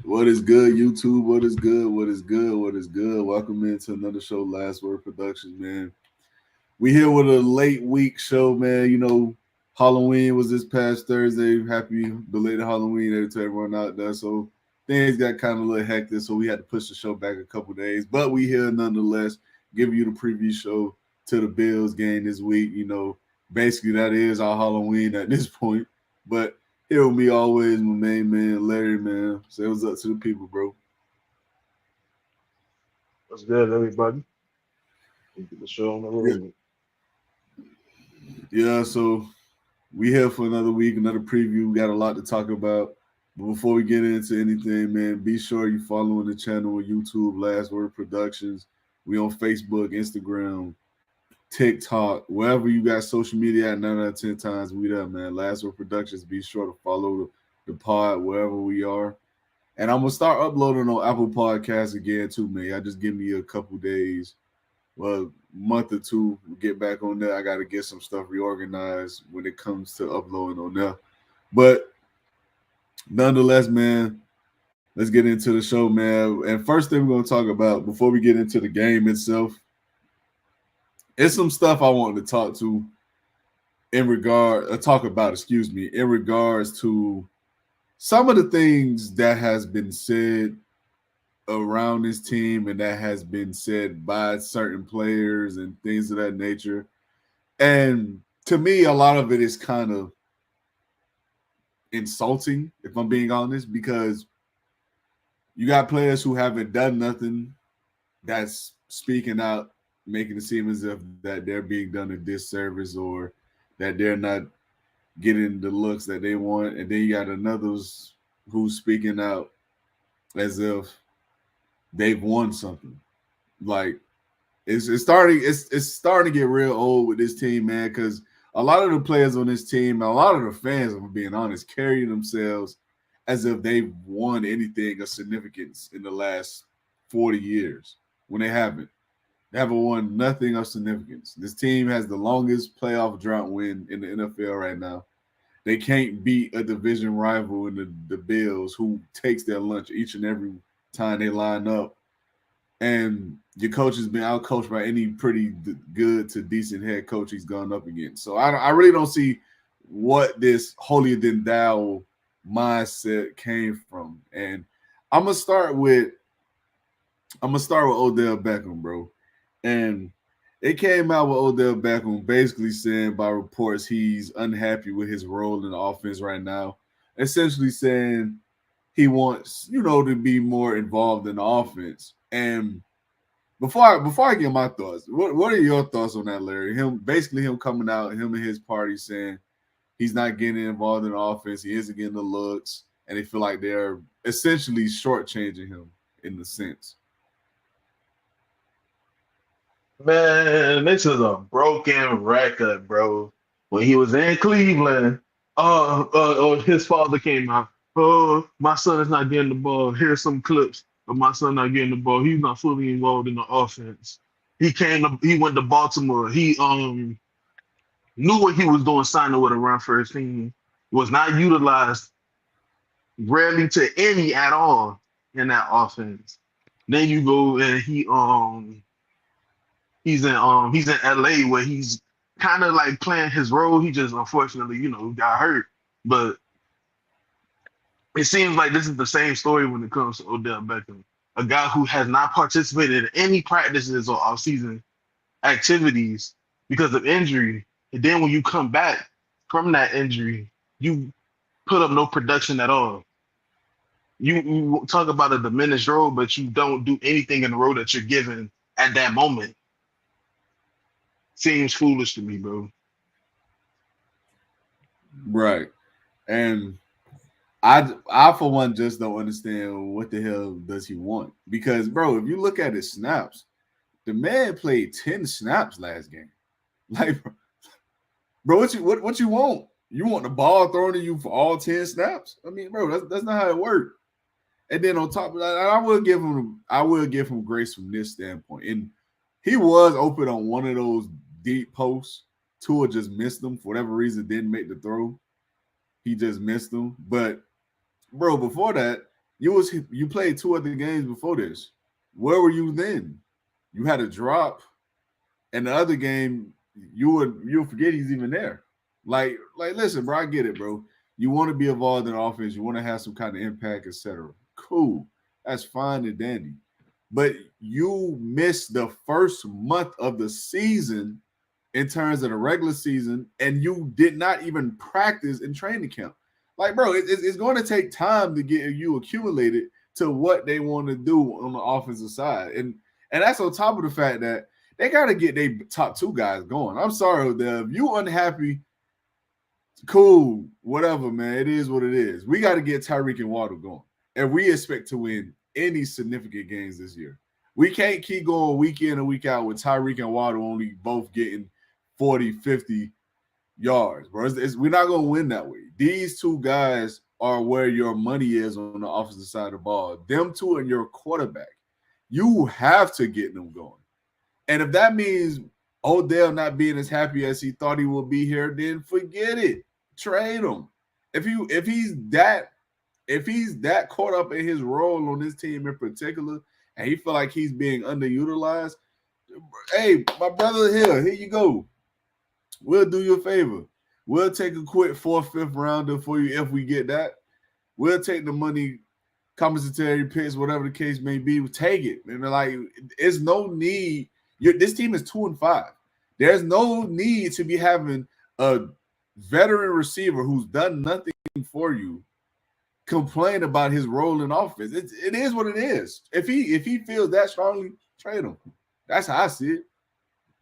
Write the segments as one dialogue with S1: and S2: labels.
S1: What is good, YouTube? What is good? What is good? What is good? Welcome into another show, Last Word Productions, man. We here with a late week show, man. You know, Halloween was this past Thursday. Happy belated Halloween to everyone out there. So things got kind of a little hectic, so we had to push the show back a couple days. But we here nonetheless, give you the preview show to the Bills game this week. You know, basically that is our Halloween at this point. But here with me always, my main man, Larry, man. Say what's up to the people, bro.
S2: What's good, everybody? Get the show on the
S1: Yeah,
S2: road.
S1: yeah, so we here for another week, another preview. We got a lot to talk about. But before we get into anything, man, be sure you following the channel on YouTube, Last Word Productions. We on Facebook, Instagram, TikTok, wherever you got social media at 9 out of 10 times, we there, man. Last Word Productions. Be sure to follow the pod wherever we are. And I'm gonna start uploading on Apple Podcasts again too, man. I just give me a couple days, well, month or two, get back on there. I gotta get some stuff reorganized when it comes to uploading on there. But nonetheless, man, let's get into the show, man. And first thing we're gonna talk about before we get into the game itself, it's some stuff I wanted to talk about, excuse me, in regards to some of the things that has been said around this team and that has been said by certain players and things of that nature. And to me, a lot of it is kind of insulting, if I'm being honest, because you got players who haven't done nothing that's speaking out, making it seem as if that they're being done a disservice or that they're not getting the looks that they want. And then you got another's who's speaking out as if they've won something. Like it's starting to get real old with this team, man, because a lot of the players on this team, a lot of the fans, if I'm being honest, carry themselves as if they've won anything of significance in the last 40 years when they haven't. They haven't won nothing of significance. This team has the longest playoff drought win in the NFL right now. They can't beat a division rival in the Bills, who takes their lunch each and every time they line up. And your coach has been outcoached by any pretty good to decent head coach he's gone up against. So I really don't see what this holier than thou mindset came from. And I'm gonna start with Odell Beckham, bro. And it came out with Odell Beckham basically saying by reports he's unhappy with his role in the offense right now. Essentially saying he wants, to be more involved in the offense. And before I get my thoughts, what are your thoughts on that, Larry? Him coming out, him and his party saying he's not getting involved in the offense, he isn't getting the looks, and they feel like they're essentially shortchanging him in the sense.
S2: Man, this is a broken record, bro. When he was in Cleveland, his father came out. Oh, my son is not getting the ball. Here's some clips of my son not getting the ball. He's not fully involved in the offense. He went to Baltimore. He knew what he was doing signing with a run first team. Was not utilized rarely to any at all in that offense. Then you go and he's in LA where he's kind of like playing his role. He just unfortunately, got hurt. But it seems like this is the same story when it comes to Odell Beckham, a guy who has not participated in any practices or off-season activities because of injury. And then when you come back from that injury, you put up no production at all. You talk about a diminished role, but you don't do anything in the role that you're given at that moment. Seems foolish to me, bro.
S1: Right. And I for one just don't understand what the hell does he want. Because bro, if you look at his snaps, the man played 10 snaps last game. Like, bro, what you want? You want the ball thrown to you for all 10 snaps? I mean, bro, that's not how it works. And then on top of that, I will give him grace from this standpoint. And he was open on one of those deep posts. Tua just missed them for whatever reason, didn't make the throw. He just missed them. But bro, before that, You played 2 other games before this. Where were you then? You had a drop, and the other game you'll forget he's even there. Listen, bro, I get it, bro. You want to be involved in offense, you want to have some kind of impact, etc. Cool, that's fine and dandy. But you missed the first month of the season in terms of the regular season, and you did not even practice in training camp. Like, bro, it's going to take time to get you accumulated to what they want to do on the offensive side, and that's on top of the fact that they got to get their top 2 guys going. I'm sorry, Odell, if you unhappy, cool, whatever, man. It is what it is. We got to get Tyreek and Waddle going, and we expect to win any significant games this year. We can't keep going week in and week out with Tyreek and Waddle only both getting 40, 50 yards, bro. We're not going to win that way. These 2 guys are where your money is on the offensive side of the ball. Them 2 and your quarterback. You have to get them going. And if that means Odell not being as happy as he thought he would be here, then forget it. Trade him. If he's that caught up in his role on this team in particular, and he feel like he's being underutilized, hey, my brother, here you go. We'll do you a favor. We'll take a quick 4th, 5th rounder for you if we get that. We'll take the money, compensatory picks, whatever the case may be. We'll take it. And it's no need. This team is 2-5. There's no need to be having a veteran receiver who's done nothing for you complain about his role in offense. It is what it is. If he feels that strongly, trade him. That's how I see it.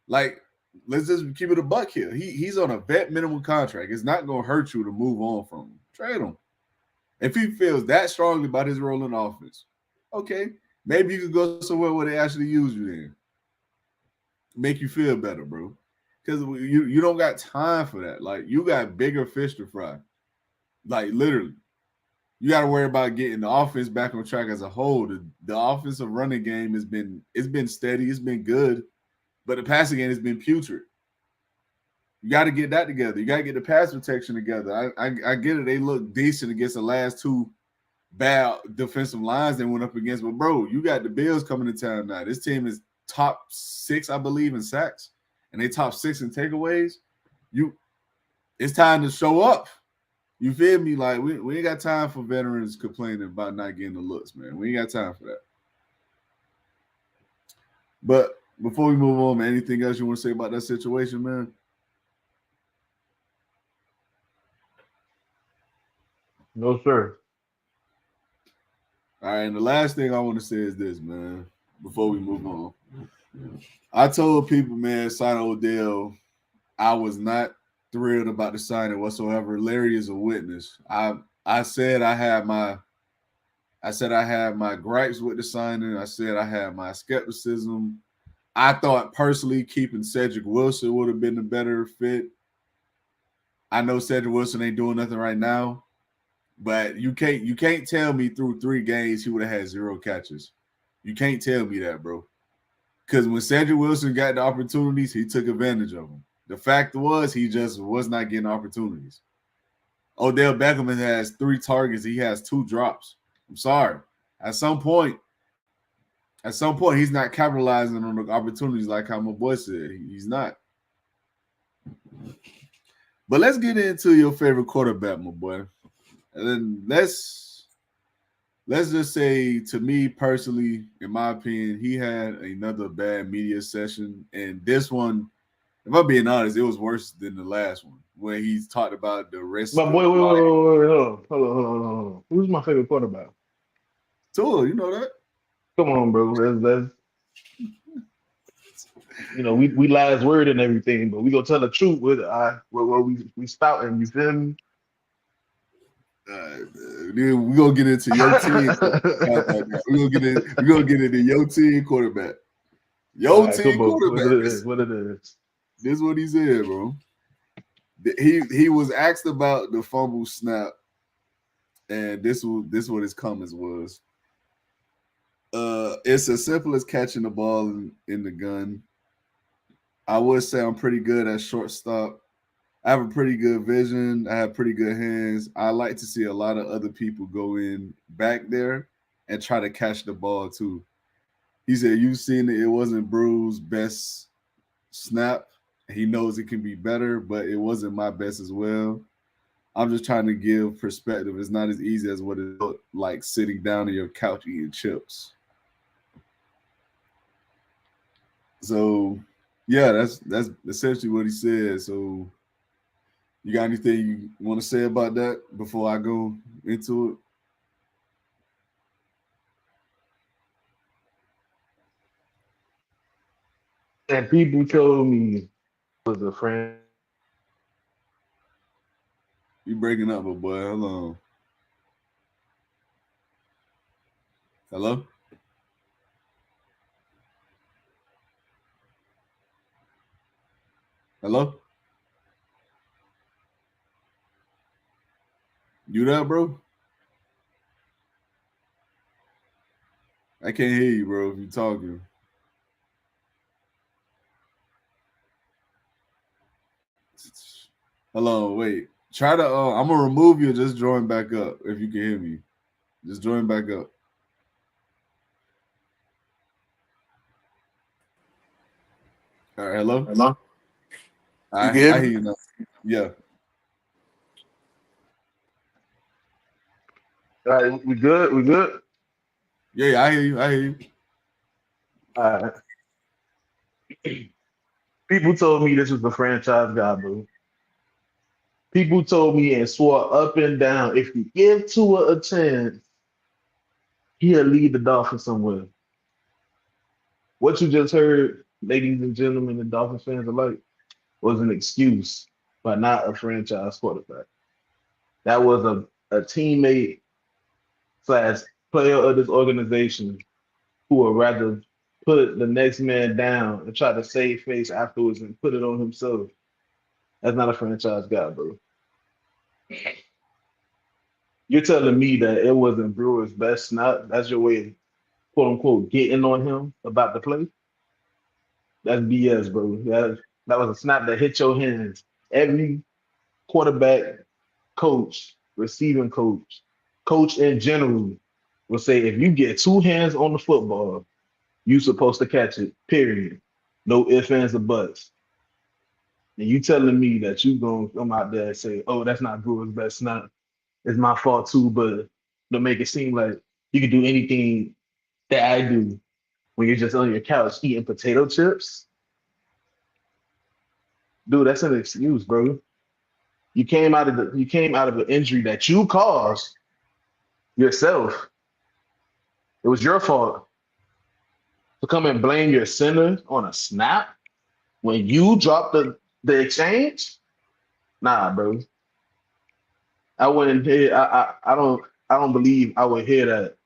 S1: Like, let's just keep it a buck here. He's on a vet minimum contract. It's not going to hurt you to move on from him. Trade him. If he feels that strongly about his role in offense, okay, maybe you could go somewhere where they actually use you in. Make you feel better, bro. Because you don't got time for that. Like, you got bigger fish to fry. Like, literally. You got to worry about getting the offense back on track as a whole. The offensive running game has been steady, it's been good, but the passing game has been putrid. You got to get that together. You got to get the pass protection together. I get it. They look decent against the last 2 bad defensive lines they went up against. But, bro, you got the Bills coming to town now. This team is top 6, I believe, in sacks, and they top 6 in takeaways. It's time to show up. You feel me? Like, we ain't got time for veterans complaining about not getting the looks, man. We ain't got time for that. But before we move on, man, anything else you want to say about that situation, man?
S2: No, sir.
S1: All right, and the last thing I want to say is this, man, before we move on. I told people, man, sign Odell. I was not thrilled about the signing whatsoever. Larry is a witness. I said I had my gripes with the signing. I said I had my skepticism. I thought personally keeping Cedric Wilson would have been a better fit. I know Cedric Wilson ain't doing nothing right now, but you can't tell me through 3 games he would have had 0 catches. You can't tell me that, bro. Because when Cedric Wilson got the opportunities, he took advantage of them. The fact was he just was not getting opportunities. Odell Beckham has 3 targets. He has 2 drops. I'm sorry. At some point, he's not capitalizing on the opportunities like how my boy said. He's not. But let's get into your favorite quarterback, my boy. And then let's just say, to me personally, in my opinion, he had another bad media session. And this one, if I'm being honest, it was worse than the last one, where he's talked about the risk.
S2: My boy, wait, hold on. Who's my favorite quarterback?
S1: Tua, you know that?
S2: Come on, bro. Let's we last word and everything, but we gonna tell the truth with where we spouting. You feel me?
S1: Then we're gonna get into your team. We're gonna get into your team quarterback. Your team quarterback.
S2: What it is.
S1: This is what he said, bro. He was asked about the fumble snap, and this what his comments was. It's as simple as catching the ball in the gun. I would say I'm pretty good at shortstop. I have a pretty good vision. I have pretty good hands. I like to see a lot of other people go in back there and try to catch the ball too. He said, "You've seen it. It wasn't Brew's best snap. He knows it can be better, but it wasn't my best as well. I'm just trying to give perspective. It's not as easy as what it looked like sitting down on your couch eating chips." So, yeah, that's essentially what he said. So, you got anything you want to say about that before I go into it?
S2: And people told me it was a friend.
S1: You breaking up, my boy. Hold on. Hello? Hello? You there, bro? I can't hear you, bro, if you're talking. Hello, wait. Try to I'm gonna remove you and just join back up if you can hear me. Just join back up. All right, hello?
S2: Hello? You can
S1: I
S2: hear
S1: hear
S2: me?
S1: you now. Yeah.
S2: All right, we good? We good?
S1: Yeah, I hear you. I hear you.
S2: All right. People told me this was the franchise guy, bro. People told me and swore up and down if you give Tua a chance, he'll lead the Dolphins somewhere. What you just heard, ladies and gentlemen, and Dolphins fans alike, was an excuse, but not a franchise quarterback. That was a teammate slash player of this organization who would rather put the next man down and try to save face afterwards and put it on himself. That's not a franchise guy, bro. You're telling me that it wasn't Brewer's best snap. That's your way of quote unquote getting on him about the play. That's BS, bro. That was a snap that hit your hands. Every quarterback, coach, receiving coach in general will say if you get two hands on the football, you supposed to catch it. Period. No ifs, ands, or buts. And you telling me that you gonna come out there and say, "Oh, that's not Brewer's best snap. It's my fault too," but to make it seem like you can do anything that I do when you're just on your couch eating potato chips, dude, that's an excuse, bro. You came out of an injury that you caused yourself. It was your fault to come and blame your center on a snap when you dropped the exchange. Nah, bro. I wouldn't hear. I don't believe I would hear that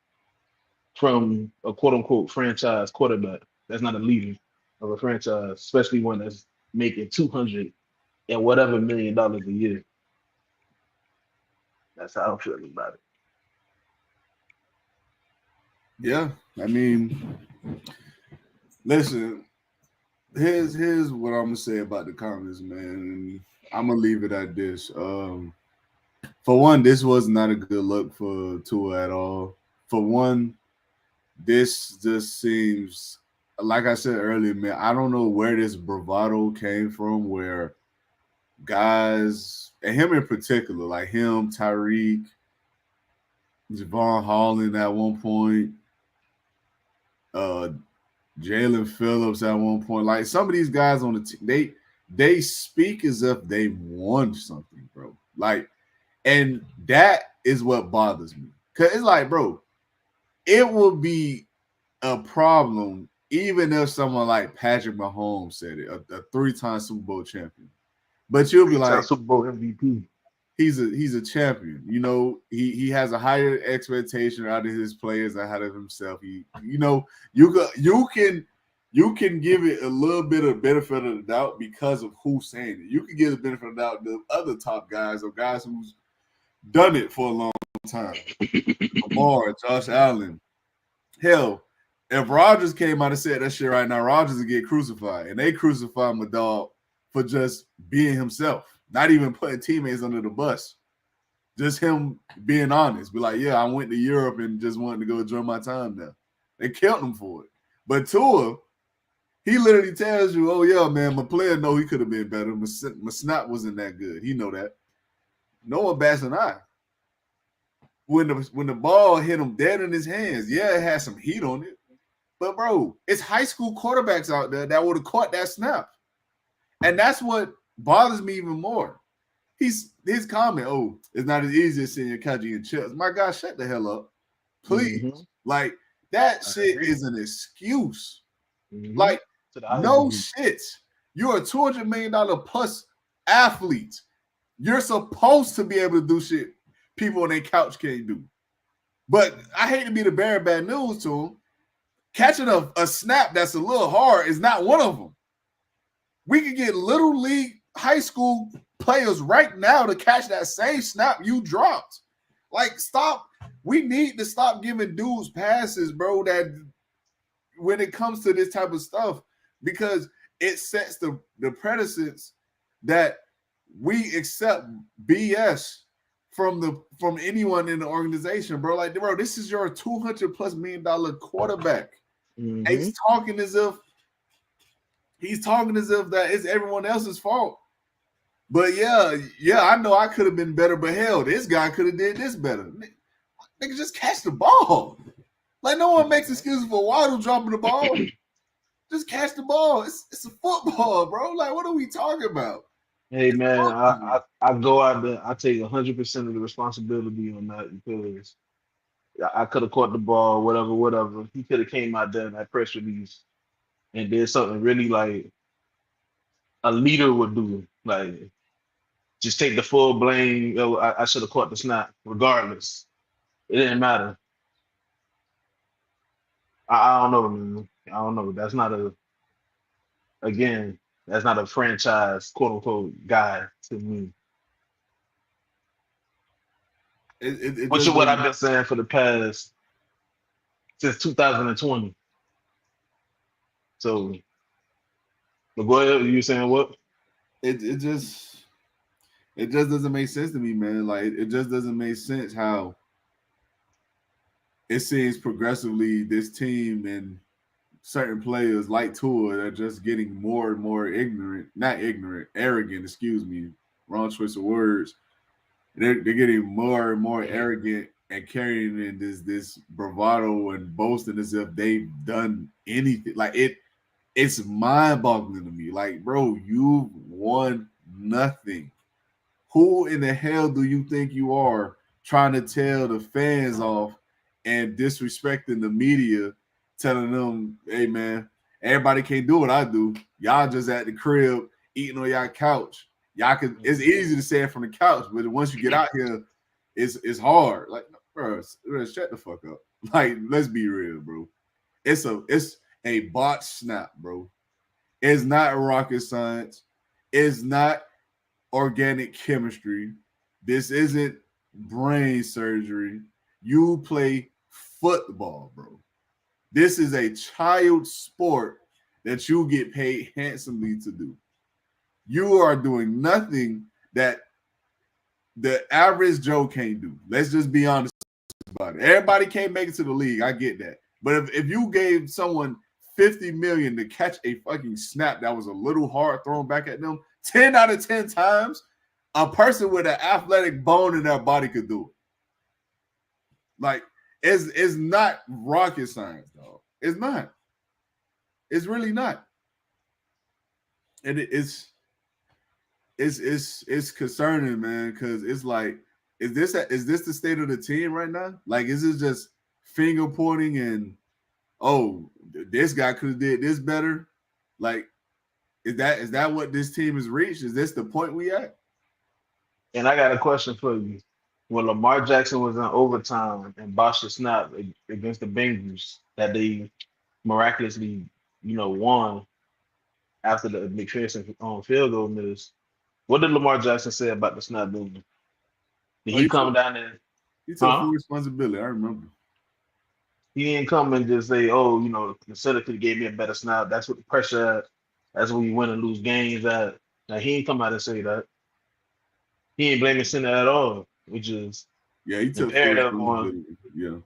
S2: from a quote unquote franchise quarterback. That's not a leader of a franchise, especially one that's making 200 and whatever $1 million a year. That's how I'm feeling about it.
S1: Yeah. I mean, listen, here's what I'm gonna say about the comments, man. And I'm gonna leave it at this. For one, this was not a good look for Tua at all. For one, this just seems like I said earlier, man. I don't know where this bravado came from, where guys and him in particular, like him, Tyreek, Javon Holland at one point, uh Jalen Phillips at one point. Like some of these guys on the team, they speak as if they won something, bro. Like, and that is what bothers me. Cause it's like, bro, it would be a problem even if someone like Patrick Mahomes said it, a three-time Super Bowl champion. But you'll be
S2: Three-time
S1: like,
S2: Super Bowl MVP.
S1: he's a champion. You know, he has a higher expectation out of his players ahead of himself. He, you know, you can give it a little bit of benefit of the doubt because of who's saying it. You can give the benefit of the doubt to other top guys or guys who's done it for a long time. Lamar, Josh Allen. Hell, if Rogers came out and said that shit right now, Rogers would get crucified. And they crucify my dog for just being himself. Not even putting teammates under the bus. Just him being honest. Be like, yeah, I went to Europe and just wanted to go enjoy my time there. They killed him for it. But Tua, he literally tells you, oh, yeah, man, my player know he could have been better. My snap wasn't that good. He know that. No one bats an eye. When the ball hit him dead in his hands, yeah, it had some heat on it. But, bro, it's high school quarterbacks out there that would have caught that snap. And that's what bothers me even more. His comment, oh, it's not as easy as seeing Kaji and chips. My God, shut the hell up. Please.
S2: Mm-hmm.
S1: Like, that
S2: I
S1: shit
S2: agree.
S1: is an excuse.
S2: Mm-hmm.
S1: Like, no
S2: degree.
S1: shit. You're a $200 million plus athlete. You're supposed to be able to do shit people on their couch can't do. But I hate to be the bearer of bad news to him. Catching a snap that's a little hard is not one of them. We could get little league high school players right now to catch that same snap you dropped. Like, stop. We need to stop giving dudes passes, bro, that when it comes to this type of stuff, because it sets the precedence that we accept BS from anyone in the organization, bro. Like, bro, this is your $200+ million quarterback.
S2: Mm-hmm.
S1: And he's talking as if that it's everyone else's fault. But yeah, I know I could have been better, but hell, this guy could have did this better. Nigga, just catch the ball. Like, no one makes excuses for Waddle dropping the ball. Just catch the ball. It's a football, bro. Like, what are we talking about?
S2: Hey man, I go out there. I take 100% of the responsibility on that because I could have caught the ball, whatever. He could have came out there in that press release and did something really like a leader would do. Like, just take the full blame. Yo, I should have caught the snap, regardless. It didn't matter. I don't know, man. I don't know. That's not a franchise quote unquote guy to me. Which is what I've been saying for the past since 2020. So, but go ahead. You saying what?
S1: It just doesn't make sense to me, man. Like, it just doesn't make sense how it seems progressively this team and certain players like Tua are just getting more and more arrogant, excuse me, wrong choice of words. They're getting more and more arrogant and carrying in this bravado and boasting as if they've done anything. Like, it's mind-boggling to me. Like, bro, you've won nothing. Who in the hell do you think you are trying to tell the fans off and disrespecting the media, telling them, hey, man, everybody can't do what I do. Y'all just at the crib eating on y'all couch. Y'all can. It's easy to say it from the couch, but once you get out here, it's hard. Like, bro, shut the fuck up. Like, let's be real, bro. It's a botch snap, bro. It's not rocket science. It's not organic chemistry. This isn't brain surgery. You play football, bro. This is a child sport that you get paid handsomely to do. You are doing nothing that the average Joe can't do. Let's just be honest about it. Everybody can't make it to the league. I get that. But if you gave someone $50 million to catch a fucking snap that was a little hard thrown back at them, 10 out of 10 times, a person with an athletic bone in their body could do it. Like, it's not rocket science, dog. It's not. It's really not. And it's concerning, man, because it's like, is this the state of the team right now? Like, is it just finger pointing and, oh, this guy could have did this better? Like, is that what this team has reached? Is this the point we at?
S2: And I got a question for you. When Lamar Jackson was in overtime and botched the snap against the Bengals that they miraculously, won after the McPherson field goal miss, what did Lamar Jackson say about the snap movement? Did he come down and
S1: he took full responsibility? I remember.
S2: He didn't come and just say, "Oh, the center could have gave me a better snap. That's what the pressure at. That's when you win and lose games at." Now he didn't come out and say that. he ain't blaming center at all, which is
S1: Yeah, he took full
S2: imperative on
S1: responsibility. Yeah.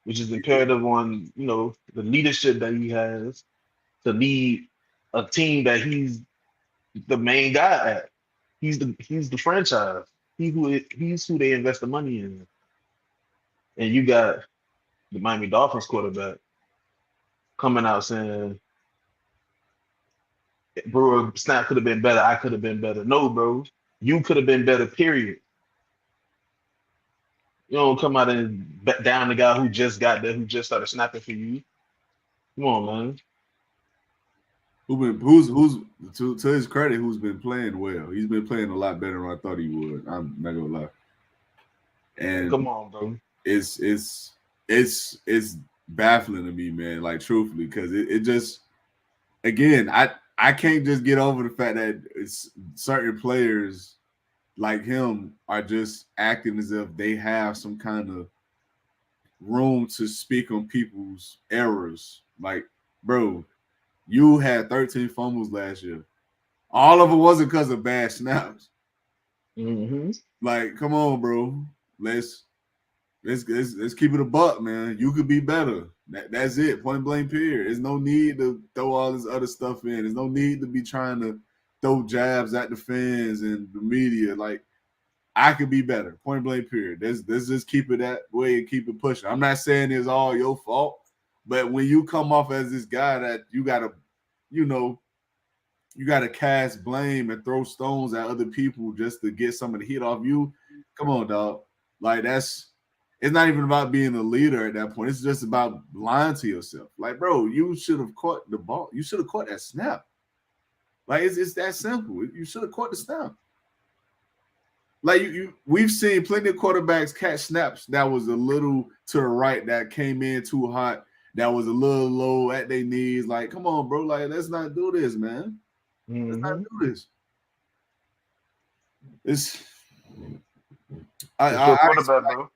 S2: the leadership that he has to lead a team that he's the main guy at. He's the franchise. He's who they invest the money in. And you got the Miami Dolphins quarterback coming out saying, "Bro, snap could have been better. I could have been better." No, bro, you could have been better. Period. You don't come out and down the guy who just got there, who just started snapping for you. Come on, man.
S1: Who's to his credit, who's been playing well. He's been playing a lot better than I thought he would. I'm not gonna lie.
S2: Come
S1: And
S2: on, bro.
S1: it's baffling to me, man. Like truthfully, because it just again, I can't just get over the fact that it's certain players like him are just acting as if they have some kind of room to speak on people's errors. Like, bro, you had 13 fumbles last year. All of it wasn't because of bad snaps.
S2: Mm-hmm.
S1: Like, come on, bro. Let's keep it a buck, man. You could be better. That's it. Point blank period. There's no need to throw all this other stuff in. There's no need to be trying to throw jabs at the fans and the media. Like, I could be better. Point blank period. Let's just keep it that way and keep it pushing. I'm not saying it's all your fault, but when you come off as this guy that you gotta, you gotta cast blame and throw stones at other people just to get some of the heat off you. Come on, dog. Like it's not even about being a leader at that point. It's just about lying to yourself. Like, bro, you should have caught the ball. You should have caught that snap. Like it's that simple. You should have caught the snap. Like we've seen plenty of quarterbacks catch snaps that was a little to the right, that came in too hot, that was a little low at their knees. Like, come on, bro. Like, let's not do this, man. Let's not do this. It's
S2: your quarterback, bro.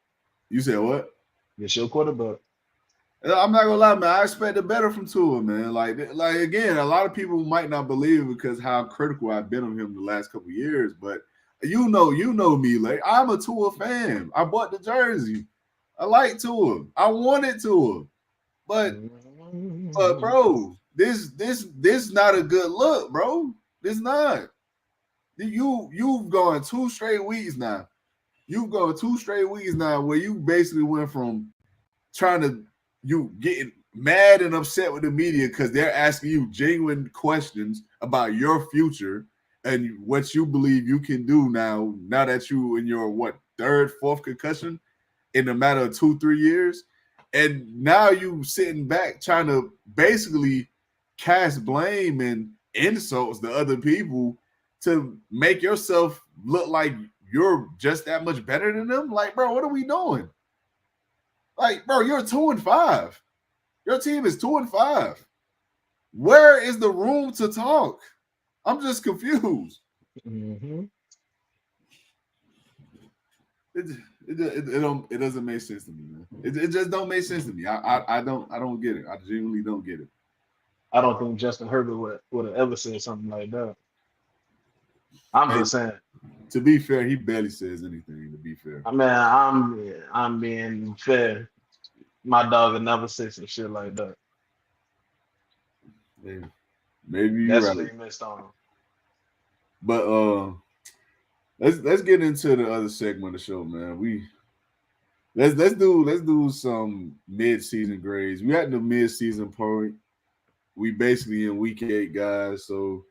S1: You said what?
S2: It's your quarterback.
S1: I'm not gonna lie, man. I expected better from Tua, man. Like again, a lot of people might not believe it because how critical I've been of him the last couple of years. But you know me, like I'm a Tua fan. I bought the jersey. I like Tua. I wanted Tua, but bro, this not a good look, bro. This not. You've gone 2 straight weeks now. You've gone 2 straight weeks now where you basically went from trying to you getting mad and upset with the media because they're asking you genuine questions about your future and what you believe you can do now that you in your 3rd, 4th concussion in a matter of 2-3 years. And now you sitting back trying to basically cast blame and insults to other people to make yourself look like you're just that much better than them. Like, bro, what are we doing? Like, bro, you're 2-5. Your team is 2-5. Where is the room to talk? I'm just confused.
S2: Mm-hmm.
S1: It doesn't make sense to me, man. It just don't make sense to me. I don't get it. I genuinely don't get it.
S2: I don't think Justin Herbert would have ever said something like that. I'm just saying.
S1: To be fair, he barely says anything. To be fair,
S2: I mean, I'm being fair. My dog would never say some shit like that.
S1: Maybe you're
S2: That's
S1: right.
S2: what he missed on.
S1: But let's get into the other segment of the show, man. Let's do some mid-season grades. We at the mid-season point. We basically in week 8, guys. So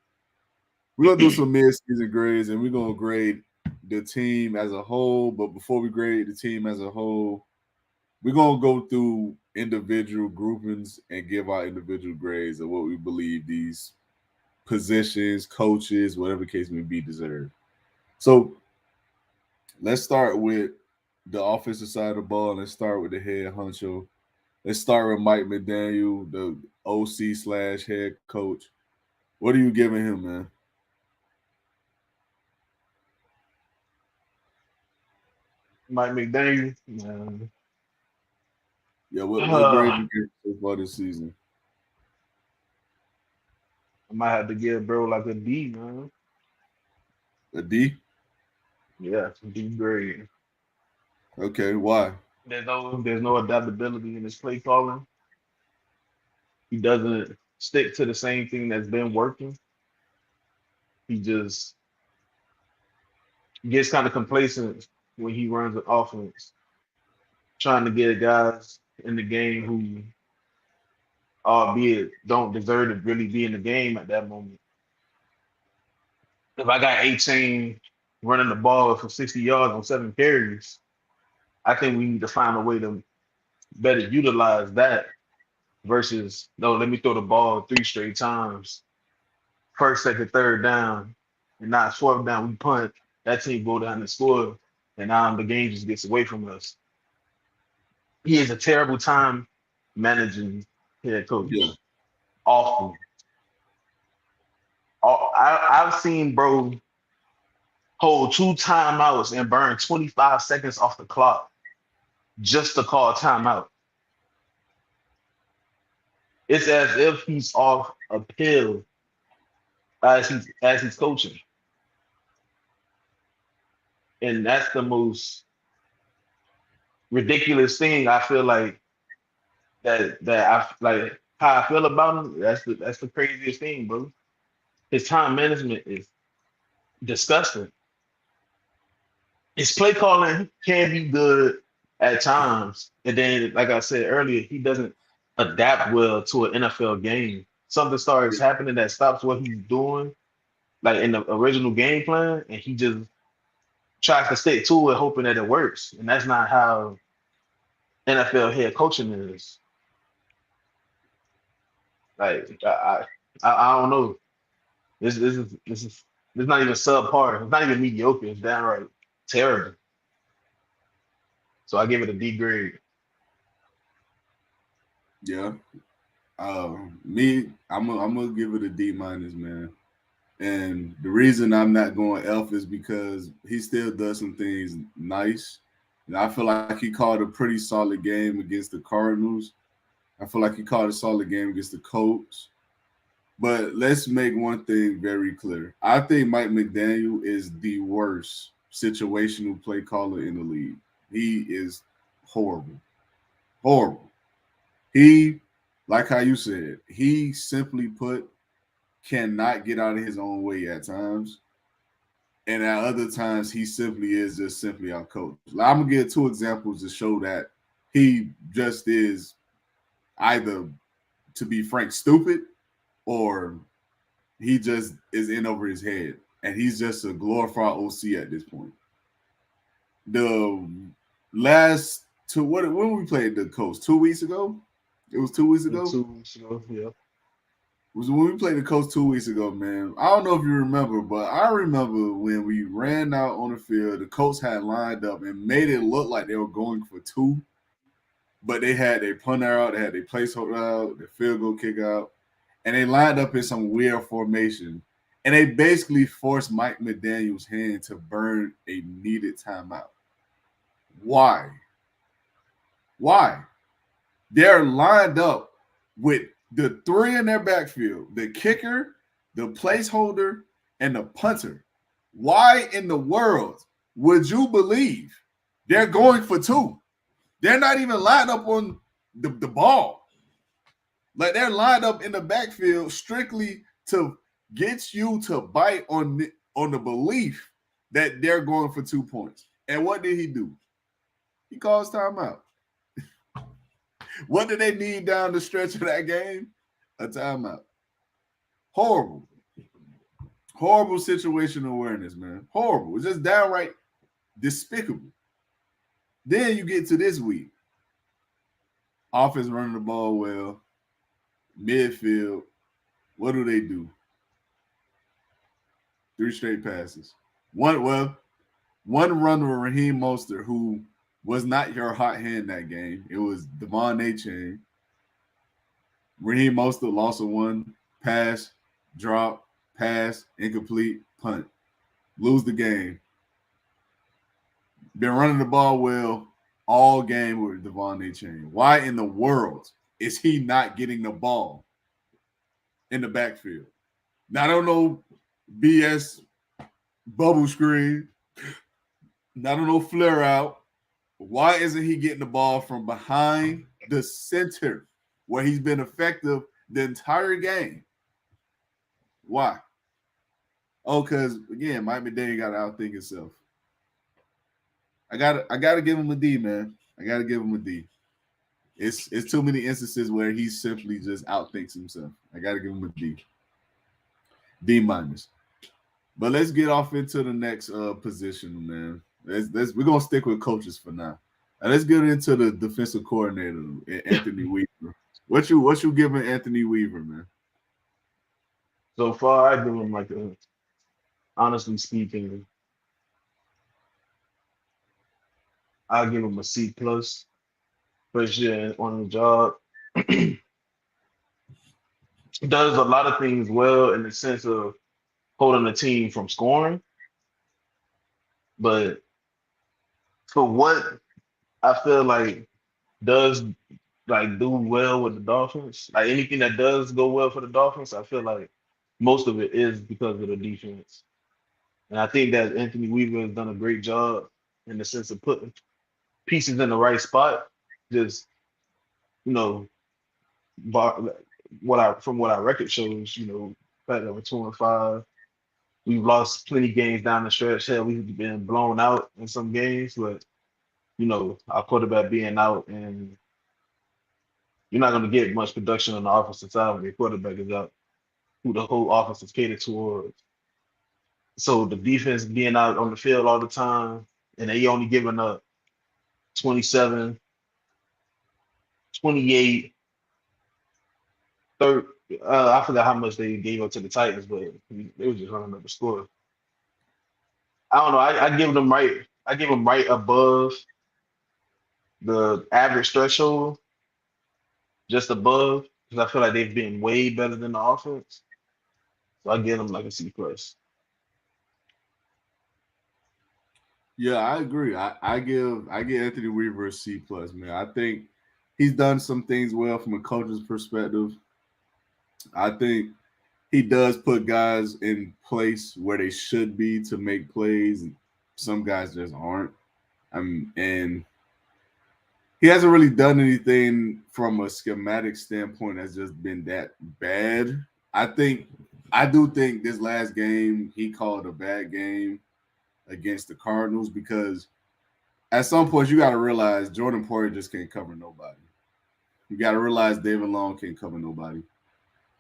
S1: we're gonna do some mid-season grades, and we're gonna grade the team as a whole. But before we grade the team as a whole, we're gonna go through individual groupings and give our individual grades of what we believe these positions, coaches, whatever the case may be, deserve. So let's start with the offensive side of the ball. Let's start with the head honcho. Let's start with Mike McDaniel, the OC/head coach. What are you giving him, man?
S2: Mike McDaniel.
S1: Yeah, what grade you give so far this season?
S2: I might have to give bro like a D, man.
S1: A D?
S2: Yeah, D grade.
S1: Okay, why?
S2: There's no adaptability in his play calling. He doesn't stick to the same thing that's been working. He just gets kind of complacent when he runs an offense, trying to get guys in the game who, albeit, don't deserve to really be in the game at that moment. If I got 18 running the ball for 60 yards on 7 carries, I think we need to find a way to better utilize that versus no, let me throw the ball 3 straight times, first, second, third down, and not fourth down. We punt, that team go down and score, and now the game just gets away from us. He is a terrible time managing head
S1: Yeah,
S2: coach. Awful. I've seen bro hold 2 timeouts and burn 25 seconds off the clock just to call timeout. It's as if he's off a pill as he's coaching, and that's the most ridiculous thing. I feel like that I like how I feel about him. That's the craziest thing, bro. His time management is disgusting. His play calling can be good at times, and then, like I said earlier, he doesn't adapt well to an NFL game. Something starts happening that stops what he's doing, like in the original game plan, and he just tries to stick to it, hoping that it works. And that's not how NFL head coaching is. Like I don't know. This is not even subpar. It's not even mediocre. It's downright terrible. So I give it a D grade.
S1: yeah. Me, I'm gonna give it a D minus, man. And the reason I'm not going F is because he still does some things nice. And I feel like he called a pretty solid game against the Cardinals. I feel like he called a solid game against the Colts. But let's make one thing very clear. I think Mike McDaniel is the worst situational play caller in the league. He is horrible. Horrible. He, like how you said, he simply put cannot get out of his own way at times. And at other times, he simply is just simply our coach. Like, I'm gonna give 2 examples to show that he just is either, to be frank, stupid, or he just is in over his head, and he's just a glorified OC at this point. The last two, when we played the Colts 2 weeks ago, it was 2 weeks
S2: And
S1: ago.
S2: 2 weeks ago, yeah.
S1: Was when we played the Colts 2 weeks ago, man. I don't know if you remember, but I remember when we ran out on the field, the Colts had lined up and made it look like they were going for two, but they had their punter out, they had their placeholder out, their field goal kick out, and they lined up in some weird formation. And they basically forced Mike McDaniel's hand to burn a needed timeout. Why? Why? They're lined up with the three in their backfield, the kicker, the placeholder, and the punter. Why in the world would you believe they're going for two? They're not even lined up on the ball. Like, they're lined up in the backfield strictly to get you to bite on the belief that they're going for 2 points. And what did he do? He calls timeout. What did they need down the stretch of that game? A timeout. Horrible. Horrible situational awareness, man. Horrible. It's just downright despicable. Then you get to this week. Offense running the ball well. Midfield. What do? 3 straight passes. One run with Raheem Mostert, who was not your hot hand that game. It was Devon Achane. Raheem Mostert lost a one, pass, drop, pass, incomplete, punt. Lose the game. Been running the ball well all game with Devon Achane. Why in the world is he not getting the ball in the backfield? Now, I don't know, BS bubble screen, Not a no flare out. Why isn't he getting the ball from behind the center where he's been effective the entire game? Why? Oh, because again, Mike McDaniel got to outthink himself. I gotta give him a D, man. I gotta give him a D. It's too many instances where he simply just outthinks himself. I gotta give him a D. D minus. But let's get off into the next position, man. We're gonna stick with coaches for now. And let's get into the defensive coordinator, Anthony Weaver. What you giving Anthony Weaver, man?
S2: So far, I give him like a, honestly speaking, I give him a C plus. First year on the job, does a lot of things well in the sense of holding the team from scoring, but for what I feel like does like do well with the Dolphins, like anything that does go well for the Dolphins, I feel like most of it is because of the defense. And I think that Anthony Weaver has done a great job in the sense of putting pieces in the right spot. Just, you know, bar, what I from what our record shows, fact that we're 2-5. We've lost plenty games down the stretch. Hell, we've been blown out in some games, but our quarterback being out, and you're not going to get much production on the offensive side when your quarterback is out, who the whole offense is catered towards. So the defense being out on the field all the time, and they only giving up 27, 28, 30. I forgot how much they gave up to the Titans, but they were just running up the score. I don't know. I give them right. I give them right above the average threshold, just above, because I feel like they've been way better than the offense. So I give them like a C plus.
S1: Yeah, I agree. I give Anthony Weaver a C plus, man. I think he's done some things well from a coach's perspective. I think he does put guys in place where they should be to make plays. Some guys just aren't. And he hasn't really done anything from a schematic standpoint that's just been that bad. I think I do think this last game he called a bad game against the Cardinals because at some point you got to realize Jordan Poyer just can't cover nobody. You got to realize David Long can't cover nobody.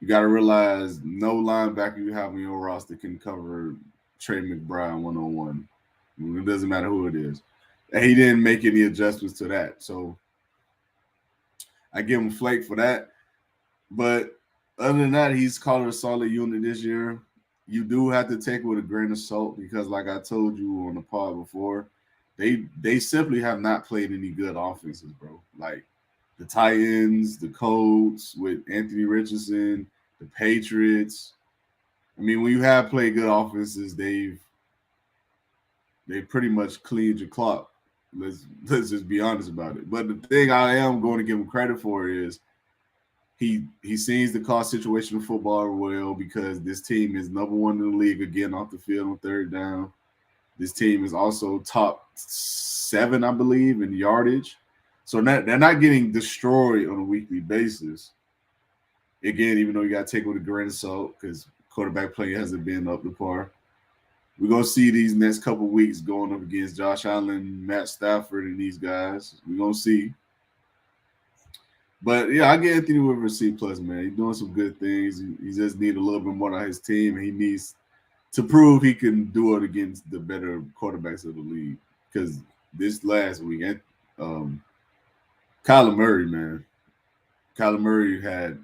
S1: You got to realize no linebacker you have on your roster can cover Trey McBride 1-on-1. It doesn't matter who it is. And he didn't make any adjustments to that. So I give him flake for that. But other than that, he's called a solid unit this year. You do have to take it with a grain of salt because, like I told you on the pod before, they simply have not played any good offenses, bro. Like the Titans, the Colts with Anthony Richardson, the Patriots. I mean, when you have played good offenses, they've pretty much cleaned your clock. Let's just be honest about it. But the thing I am going to give him credit for is he sees the cost situation of football well because this team is number one in the league again off the field on third down. This team is also top 7, I believe, in yardage. So they're not getting destroyed on a weekly basis. Again, even though you got to take it with a grain of salt because quarterback play hasn't been up to par. We're going to see these next couple weeks going up against Josh Allen, Matt Stafford, and these guys. We're going to see. But, yeah, I get Anthony Weaver a C+, man. He's doing some good things. He just needs a little bit more on his team, and he needs to prove he can do it against the better quarterbacks of the league. Because this last week, Kyler Murray, man. Kyler Murray had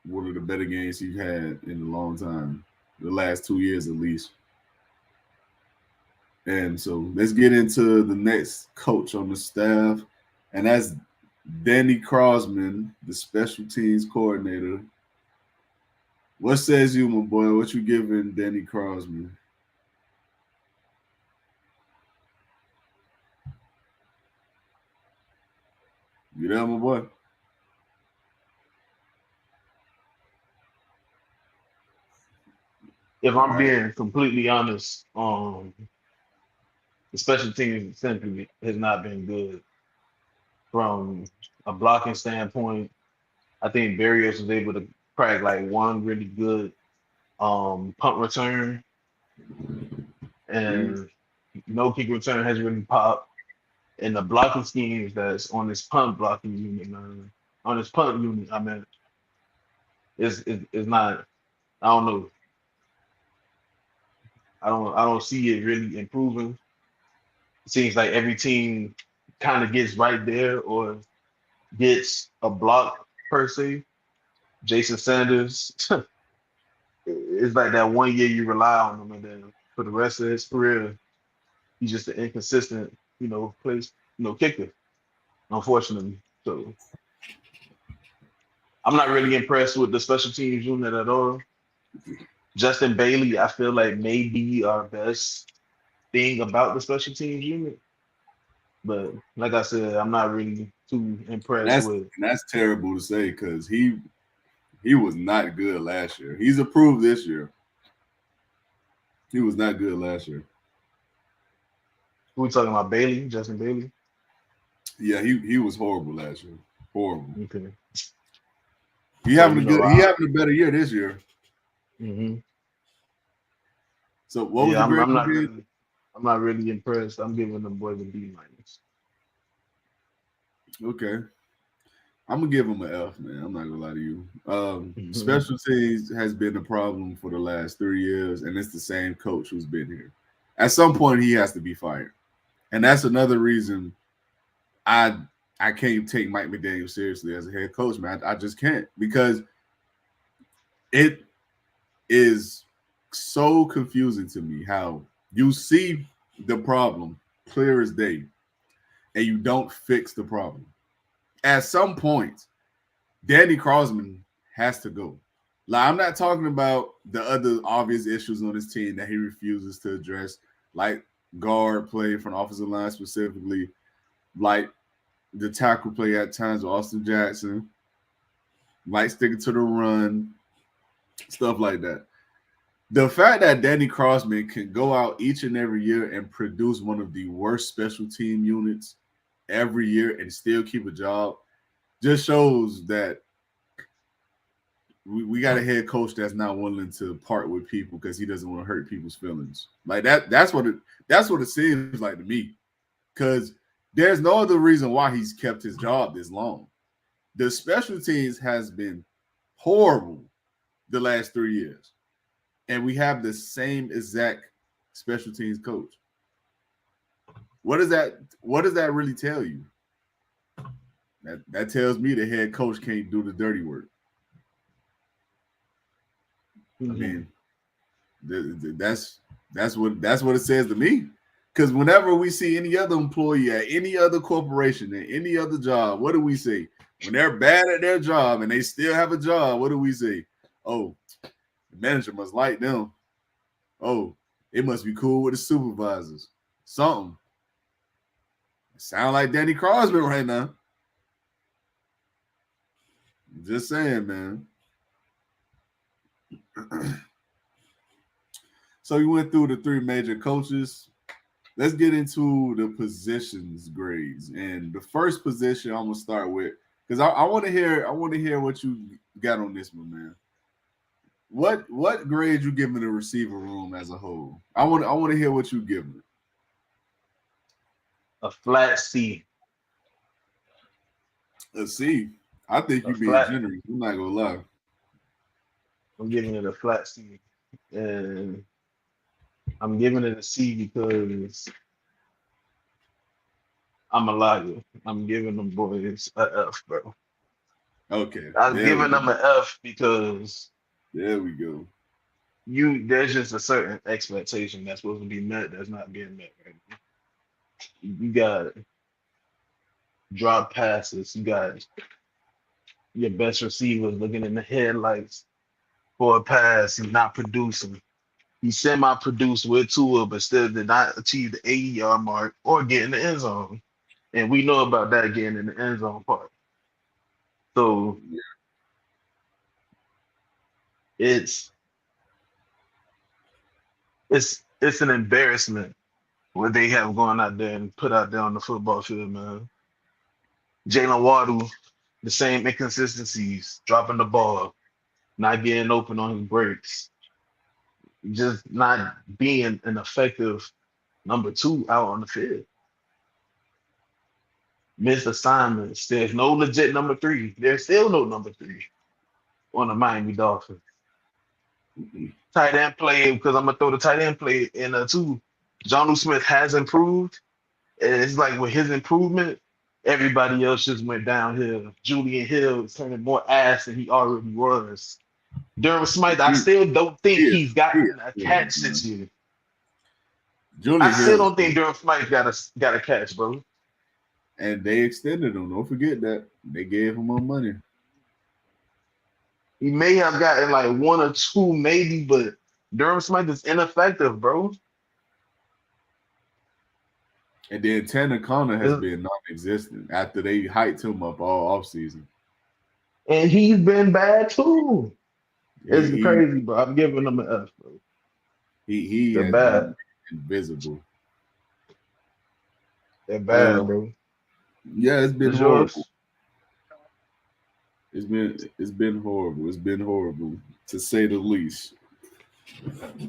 S1: one of the better games he's had in a long time, the last 2 years at least. And so let's get into the next coach on the staff, and that's Danny Crosman, the special teams coordinator. What says you, my boy? What you giving Danny Crosman? You there, my boy?
S2: If
S1: All
S2: I'm
S1: right.
S2: being completely honest, the special teams simply has not been good from a blocking standpoint. I think Barrios was able to crack like one really good punt return,
S1: Mhm.
S2: and no kick return has really popped. And the blocking schemes that's on this punt blocking unit, man, on this punt unit, I mean, is not. I don't know. I don't see it really improving. It seems like every team kind of gets right there or gets a block per se. Jason Sanders, it's like that 1 year you rely on him, and then for the rest of his career, he's just an inconsistent, place, kicker, unfortunately. So I'm not really impressed with the special teams unit at all. Justin Bailey, I feel like may be our best thing about the special teams unit. But like I said, I'm not really too
S1: And
S2: impressed
S1: that's
S2: with.
S1: and that's terrible to say because he was not good last year. He's improved this year. He was not good last year.
S2: Who we talking about? Bailey, Justin Bailey.
S1: Yeah, he was horrible last year. Horrible.
S2: Okay.
S1: He
S2: So
S1: having a good. He having a better year this year.
S2: hmm
S1: So what was
S2: yeah,
S1: the
S2: I'm,
S1: grade
S2: I'm
S1: you
S2: not
S1: gave?
S2: really, I'm not really impressed. I'm giving the boys a B minus.
S1: Okay, I'm gonna give him an F, man. I'm not gonna lie to you.
S2: Mhm.
S1: Special teams has been a problem for the last 3 years, and it's the same coach who's been here. At some point, he has to be fired, and that's another reason I I can't take Mike McDaniel seriously as a head coach, man. I just can't because it is so confusing to me how you see the problem clear as day and you don't fix the problem. At some point, Danny Crosman has to go. Like, I'm not talking about the other obvious issues on his team that he refuses to address, like guard play from the offensive line specifically, like the tackle play at times with Austin Jackson, like sticking to the run, stuff like that. The fact that Danny Crossman can go out each and every year and produce one of the worst special team units every year and still keep a job just shows that we got a head coach that's not willing to part with people because he doesn't want to hurt people's feelings. Like that. That's what it seems like to me. Because there's no other reason why he's kept his job this long. The special teams has been horrible the last 3 years, and we have the same exact special teams coach. What does that really tell you? That tells me the head coach can't do the dirty work. I
S2: Mhm.
S1: mean, that's what it says to me. Because whenever we see any other employee at any other corporation at any other job, what do we say? When they're bad at their job and they still have a job, what do we say? Oh, the manager must like them. Oh, it must be cool with the supervisors. Something. Sound like Danny Crosby right now. Just saying, man. So you went through the three major coaches. Let's get into the positions grades. And the first position I'm gonna start with because I want to hear what you got on this one, man. What grade you giving the receiver room as a whole? I want to hear what you giving it.
S2: A flat C.
S1: Let's see. I think
S2: A
S1: you being
S2: flat.
S1: generous. I'm not gonna lie.
S2: I'm giving it a flat C, and I'm giving it a C because I'm a liar. I'm giving them boys a F, bro.
S1: Okay,
S2: I'm
S1: there we
S2: giving
S1: go.
S2: them an F because
S1: There we go.
S2: there's just a certain expectation that's supposed to be met that's not being met right now. You got drop passes. You got your best receiver looking in the headlights for a pass. He's not producing. He semi-produced with Tua, but still did not achieve the 80-yard mark or get in the end zone. And we know about that getting in the end zone part. So it's it's an embarrassment what they have going out there and put out there on the football field, man. Jalen Waddle, the same inconsistencies, dropping the ball, not getting open on his breaks, just not being an effective number two out on the field. Missed assignments. There's no legit number three. There's still no number three on the Miami Dolphins. Tight end play, because I'm gonna throw the tight end play in too. Jonnu Smith has improved. And it's like with his improvement, everybody else just went downhill. Julian Hill is turning more ass than he already was. Durham Smythe, I still don't think he's gotten a catch this year. I still don't think Durham Smythe got a catch, bro.
S1: And they extended him. Don't forget that. They gave him more money.
S2: He may have gotten like one or two, maybe, but Durham Smythe is ineffective, bro.
S1: And then Tanner Connor has been non-existent after they hyped him up all offseason.
S2: And he's been bad too. It's crazy, bro. I'm giving him an F, bro.
S1: They're bad. Invisible.
S2: They're bad, bro.
S1: Yeah, it's been horrible. It's been horrible. It's been horrible, to say the least.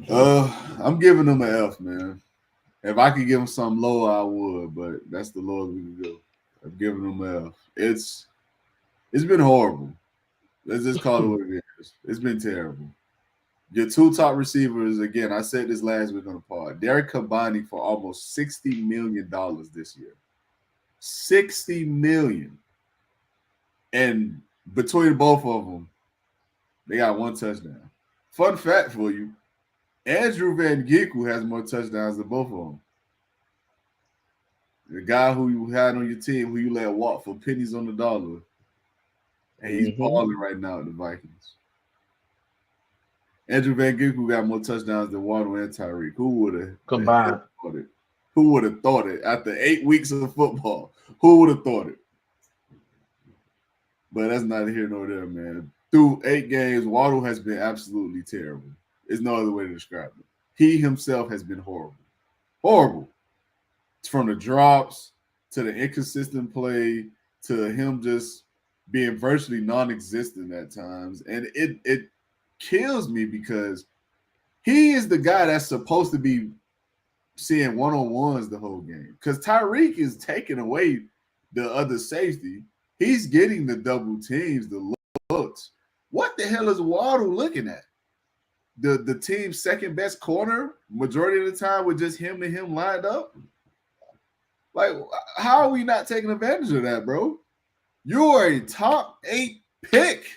S1: I'm giving them an F, man. If I could give them something lower, I would, but that's the lowest we can go. I'm giving them an F. It's been horrible. Let's just call it what it is. It's been terrible. Your two top receivers, again, I said this last week on the pod, they're combining for almost $60 million this year. $60 million. And between both of them, they got one touchdown. Fun fact for you, Andrew Van Ginkel has more touchdowns than both of them. The guy who you had on your team, who you let walk for pennies on the dollar, and he's balling right now at the Vikings. Andrew Van Ginkel got more touchdowns than Waddle and Tyreek. Who would have
S2: combined?
S1: Who would have thought it after 8 weeks of football? Who would have thought it? But that's neither here nor there, man. Through 8 games, Waddle has been absolutely terrible. There's no other way to describe it. He himself has been horrible. Horrible. It's from the drops to the inconsistent play to him just being virtually non-existent at times. And it kills me because he is the guy that's supposed to be seeing one-on-ones the whole game. Because Tyreek is taking away the other safety. He's getting the double teams, the looks. What the hell is Waddle looking at? The team's second best corner majority of the time with just him and him lined up? Like, how are we not taking advantage of that, bro? You are a top 8 pick.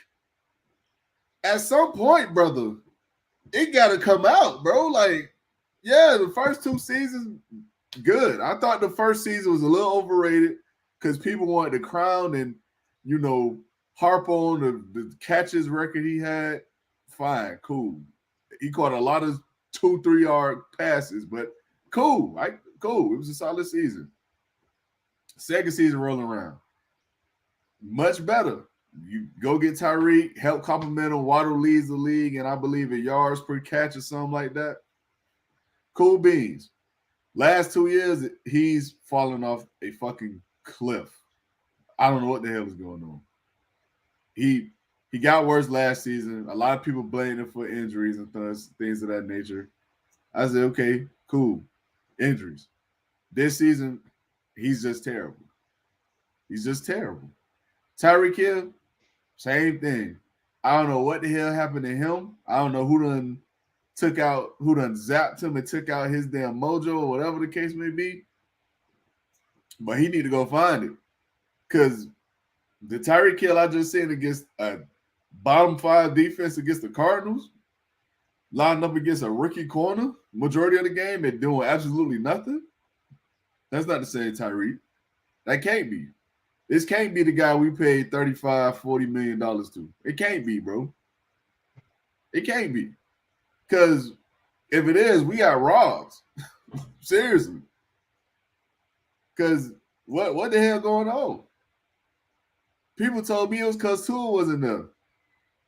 S1: At some point, brother, it got to come out, bro. Like, yeah, the first 2 seasons, good. I thought the first season was a little overrated because people wanted to crown and, harp on the catches record he had. Fine, cool. He caught a lot of 2-3 yard passes, but cool. Cool. It was a solid season. Second season rolling around. Much better. You go get Tyreek, help complement him. Waddle leads the league, and I believe in yards per catch or something like that. Cool beans. Last 2 years, he's fallen off a fucking cliff. I don't know what the hell is going on. He got worse last season. A lot of people blamed him for injuries and things of that nature. I said, okay, cool. Injuries. This season, he's just terrible. He's just terrible. Tyreek Hill, same thing. I don't know what the hell happened to him. I don't know who done zapped him and took out his damn mojo or whatever the case may be. But he need to go find it. Because the Tyreek Hill I just seen against a bottom 5 defense against the Cardinals, lined up against a rookie corner, majority of the game, they're doing absolutely nothing. That's not the same Tyreek. That can't be. This can't be the guy we paid $35-40 million to. It can't be, bro. It can't be. Because if it is, we got robbed. Seriously. Because what the hell going on? People told me it was because Tua wasn't there.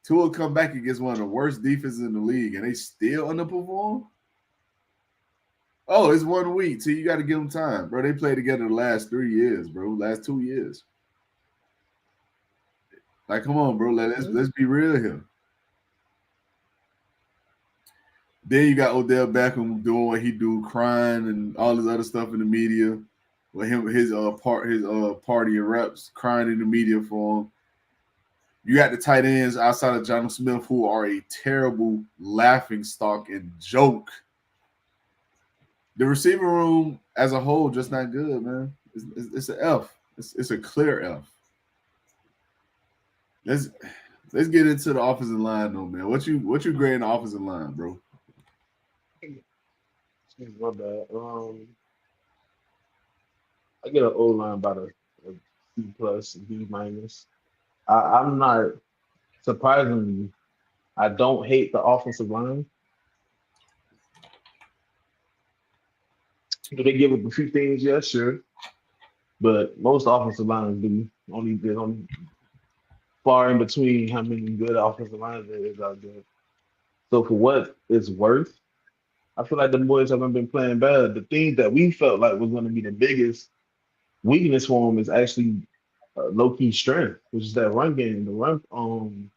S1: Tua come back against one of the worst defenses in the league, and they still underperform? Oh, it's 1 week, so you got to give them time, bro. They played together the last 3 years, bro. Last 2 years. Like, come on, bro. Let's be real here. Then you got Odell Beckham doing what he do, crying and all this other stuff in the media. With him, his party and reps crying in the media for him. You got the tight ends outside of Jonathan Smith who are a terrible laughing stock and joke. The receiver room as a whole just not good, man. It's an F. It's a clear F. Let's let's get into the offensive line though, man. What you grading the offensive line, bro?
S2: My bad. I get an O line about a C plus, B minus. I'm not surprisingly. I don't hate the offensive line. Do they give up a few things? Yeah, sure. But most offensive lines do. There's only far in between how many good offensive lines there is out there. So for what it's worth, I feel like the boys haven't been playing bad. The things that we felt like was going to be the biggest weakness for them is actually low key strength, which is that run game, the run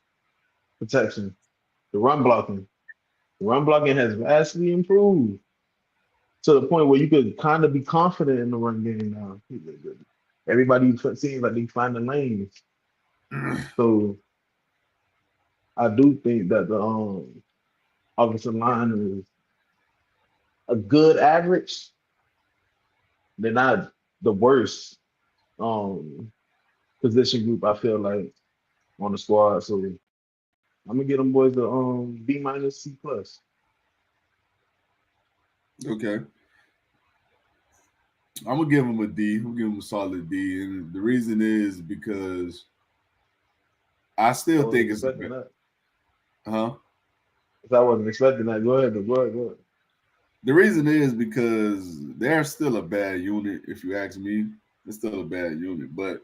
S2: protection, the run blocking. The run blocking has vastly improved to the point where you could kind of be confident in the run game now. Everybody seems like they find the lanes. So I do think that the offensive line is a good average. They're not the worst position group I feel like on the squad. So I'm gonna get them boys the B minus C plus.
S1: Okay. I'm gonna give him a D. I'm gonna give him a solid D. And the reason is because I
S2: I
S1: still think
S2: wasn't
S1: it's a
S2: expecting that.
S1: huh.
S2: I wasn't expecting that. Go ahead, go ahead, go ahead.
S1: The reason is because they're still a bad unit, if you ask me. They're still a bad unit, but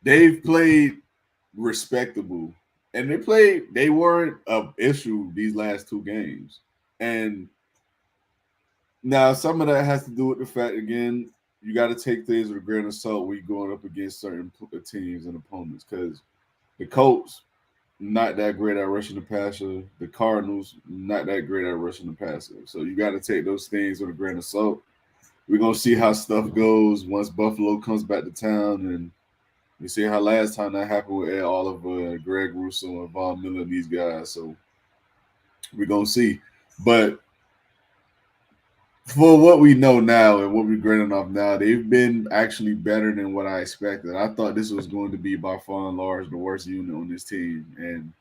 S1: they've played respectable. And they weren't an issue these last two games. And now some of that has to do with the fact again, you got to take things with a grain of salt when you're going up against certain teams and opponents. Because the Colts, not that great at rushing the passer. The Cardinals, not that great at rushing the passer. So you got to take those things with a grain of salt. We're gonna see how stuff goes once Buffalo comes back to town, and we see how last time that happened with Ed Oliver, Greg Russo, and Von Miller and these guys. So we're gonna see. But for what we know now and what we're grading off now, they've been actually better than what I expected. I thought this was going to be by far and large the worst unit on this team, and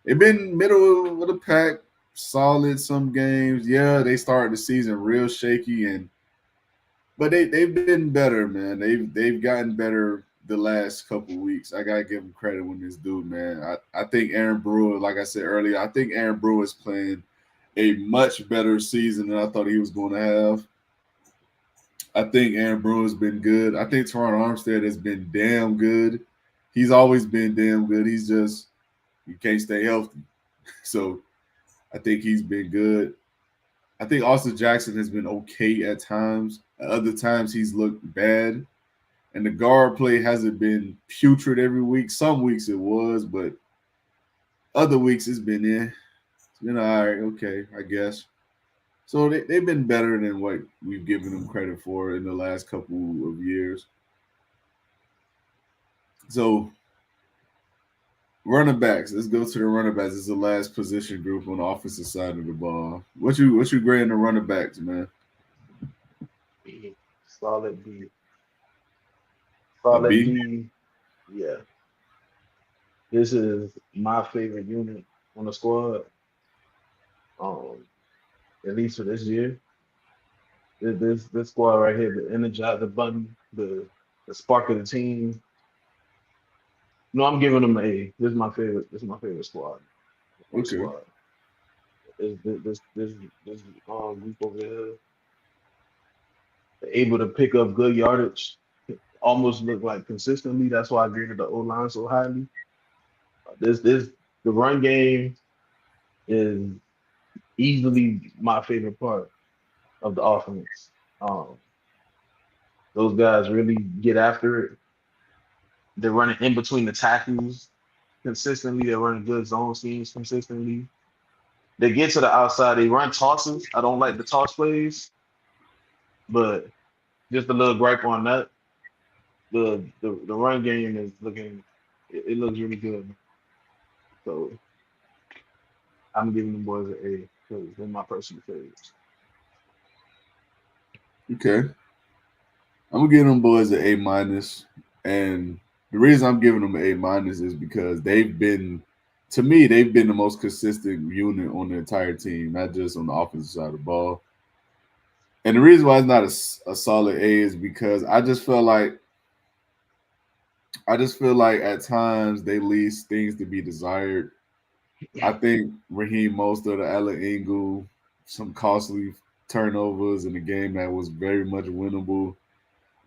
S1: they've been middle of the pack, solid some games. Yeah, they started the season real shaky, but they've been better, man. They've gotten better the last couple weeks. I gotta give them credit when this dude, man. I think Aaron Brewer, like I said earlier, I think Aaron Brewer is playing a much better season than I thought he was going to have. I think Aaron Brewer's been good. I think Teron Armstead has been damn good. He's always been damn good. He's just he can't stay healthy. So I think he's been good. I think Austin Jackson has been okay at times. At other times he's looked bad. And the guard play hasn't been putrid every week. Some weeks it was, but other weeks it's been It's been all right, okay, I guess. So they've been better than what we've given them credit for in the last couple of years. So running backs, let's go to the running backs. It's the last position group on the offensive side of the ball. What you grading the running backs, man?
S2: B. Solid B.
S1: A
S2: Solid
S1: B?
S2: B. Yeah. This is my favorite unit on the squad. Um, at least for this year. This squad right here, the energizer button, the spark of the team. No, I'm giving them an A. This is my favorite. This is my favorite squad on the
S1: Okay.
S2: squad. This group over here, they're able to pick up good yardage, almost look like consistently. That's why I graded the O line so highly. This the run game is easily my favorite part. of the offense. Um, those guys really get after it. They're running in between the tackles consistently. They're running good zone schemes consistently. They get to the outside. They run tosses. I don't like the toss plays, but just a little gripe on that. The run game is looking. It looks really good. So I'm giving them boys an A because they're my personal favorites.
S1: Okay, I'm gonna give them boys an A minus, and the reason I'm giving them an A minus is because they've been, to me, they've been the most consistent unit on the entire team, not just on the offensive side of the ball. And the reason why it's not a solid A is because I just feel like at times they leave things to be desired. I think Raheem Mostert, the Allen Ingle, some costly turnovers in a game that was very much winnable.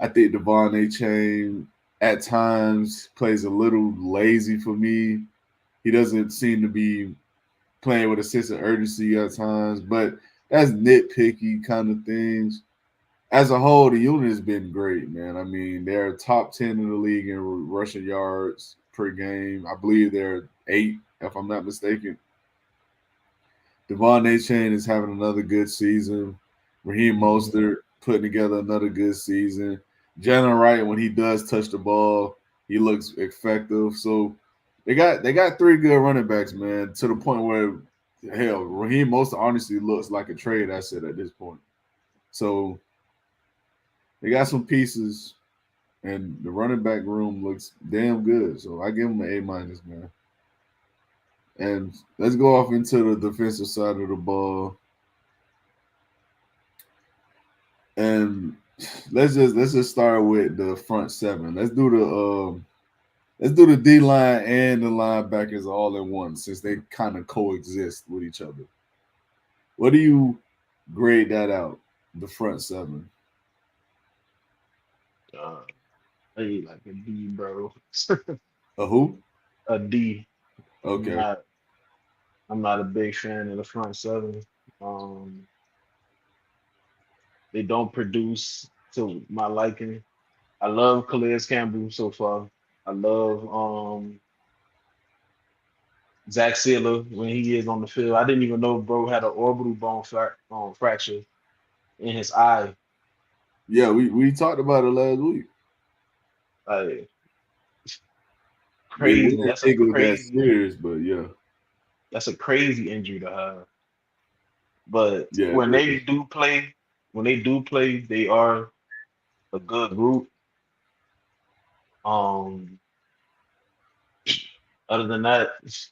S1: I think Devon A. Chain at times plays a little lazy for me. He doesn't seem to be playing with a sense of urgency at times, but that's nitpicky kind of things. As a whole, the unit has been great, man. I mean, they're top 10 in the league in rushing yards per game. I believe they're eight, if I'm not mistaken. Devon A. Chain is having another good season. Raheem
S2: Mhm.
S1: Mostert putting together another good season. Jalen Wright, when he does touch the ball, he looks effective. So they got three good running backs, man, to the point where hell, Raheem Mostert honestly looks like a trade asset at this point. So they got some pieces, and the running back room looks damn good. So I give them an A minus, man. And let's go off into the defensive side of the ball. And let's just start with the front seven. Let's do the D line and the linebackers all in one since they kind of coexist with each other. What do you grade that out? The front seven.
S2: Uh, hey, like a D, bro.
S1: A who?
S2: A D. I'm
S1: Okay.
S2: not. I'm not a big fan of the front seven. Um, they don't produce to my liking. I love Calais Campbell so far. I love Zach Sealer when he is on the field. I didn't even know bro had an orbital bone fracture in his eye.
S1: Yeah, we talked about it last week.
S2: Like
S1: We
S2: crazy.
S1: didn't think it was that serious, but yeah.
S2: That's a crazy injury to have. But
S1: Yeah, it is.
S2: when they do play, they are a good group. Um, other than that, it's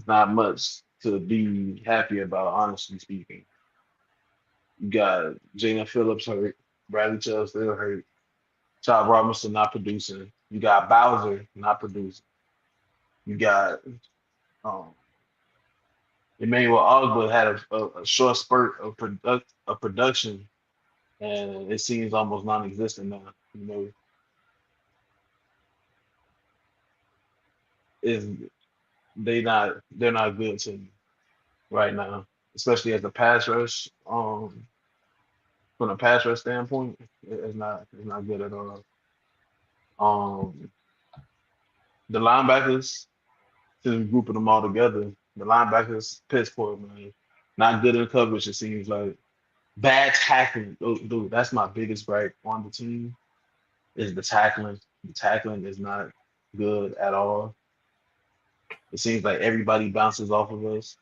S2: not much to be happy about, honestly speaking. You got Jalen Phillips hurt, Bradley Chubb still hurt, Todd Robinson not producing. You got Bowser not producing. You got um, Emmanuel Ogba had a short spurt of production, and it seems almost non-existent now. You know, is they're not good to me right now, especially as a pass rush. From a pass rush standpoint, it's not good at all. Um, the linebackers, since we grouping them all together, the linebackers piss poor, man. Not good in coverage. It seems like bad tackling. Dude, that's my biggest gripe on the team is the tackling. The tackling is not good at all. It seems like everybody bounces off of us.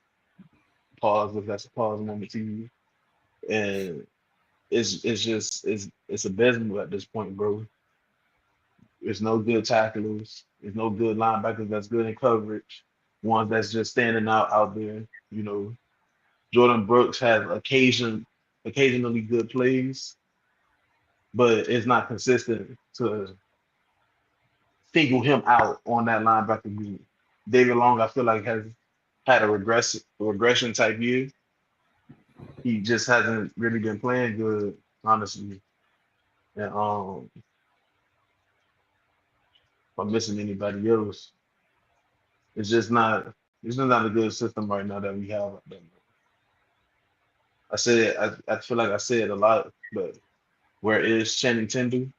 S2: Pause if that's a pause moment to you. And it's abysmal at this point, bro. There's no good tacklers. There's no good linebackers that's good in coverage. Ones that's just standing out there. You know, Jordan Brooks has occasionally good plays, but it's not consistent to single him out on that linebacker group. David Long, I feel like has had a regression type year. He just hasn't really been playing good, honestly. And if I'm missing anybody else, it's just not it's just not a good system right now that we have. I said I feel like I said a lot, but where is Channing Tatum?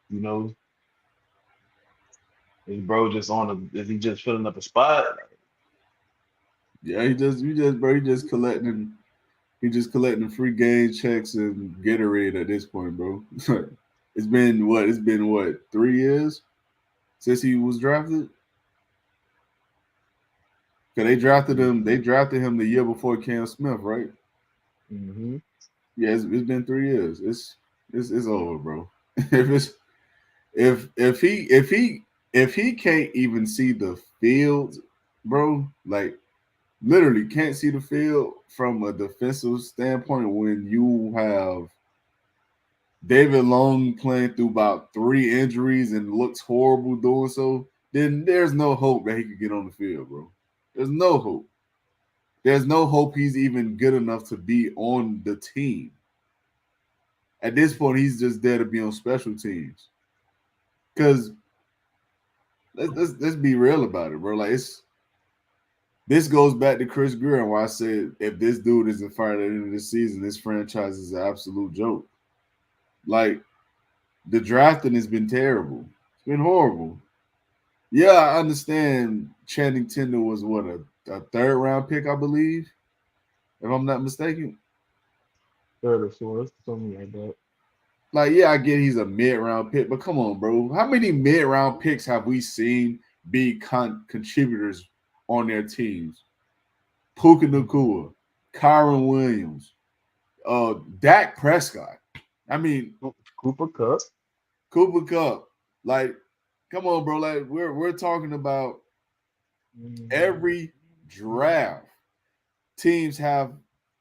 S2: You know, is bro just on a is he just filling up a spot?
S1: Yeah, he just collecting free game checks and Gatorade at this point, bro. It's been what 3 years since he was drafted. Cause they drafted him the year before Cam Smith, right?
S2: Mm-hmm.
S1: Yeah, it's been 3 years. It's over, bro. if it's if he can't even see the field, bro, like literally can't see the field from a defensive standpoint when you have David Long playing through about 3 injuries and looks horrible doing so, then there's no hope that he could get on the field, bro. There's no hope. There's no hope he's even good enough to be on the team. At this point, he's just there to be on special teams. Because let's be real about it, bro. Like this goes back to Chris Greer and why I said if this dude isn't fired at the end of the season, this franchise is an absolute joke. Like the drafting has been terrible. It's been horrible. Yeah, I understand Channing Tindall was what a third round pick, I believe, if I'm not mistaken.
S2: Third or fourth, something like that.
S1: Like, yeah, I get he's a mid round pick, but come on, bro. How many mid round picks have we seen be contributors on their teams? Puka Nakua, Kyron Williams, Dak Prescott. I mean,
S2: Cooper Cup.
S1: Cooper Cup. Like, come on, bro. Like, we're talking about every draft. Teams have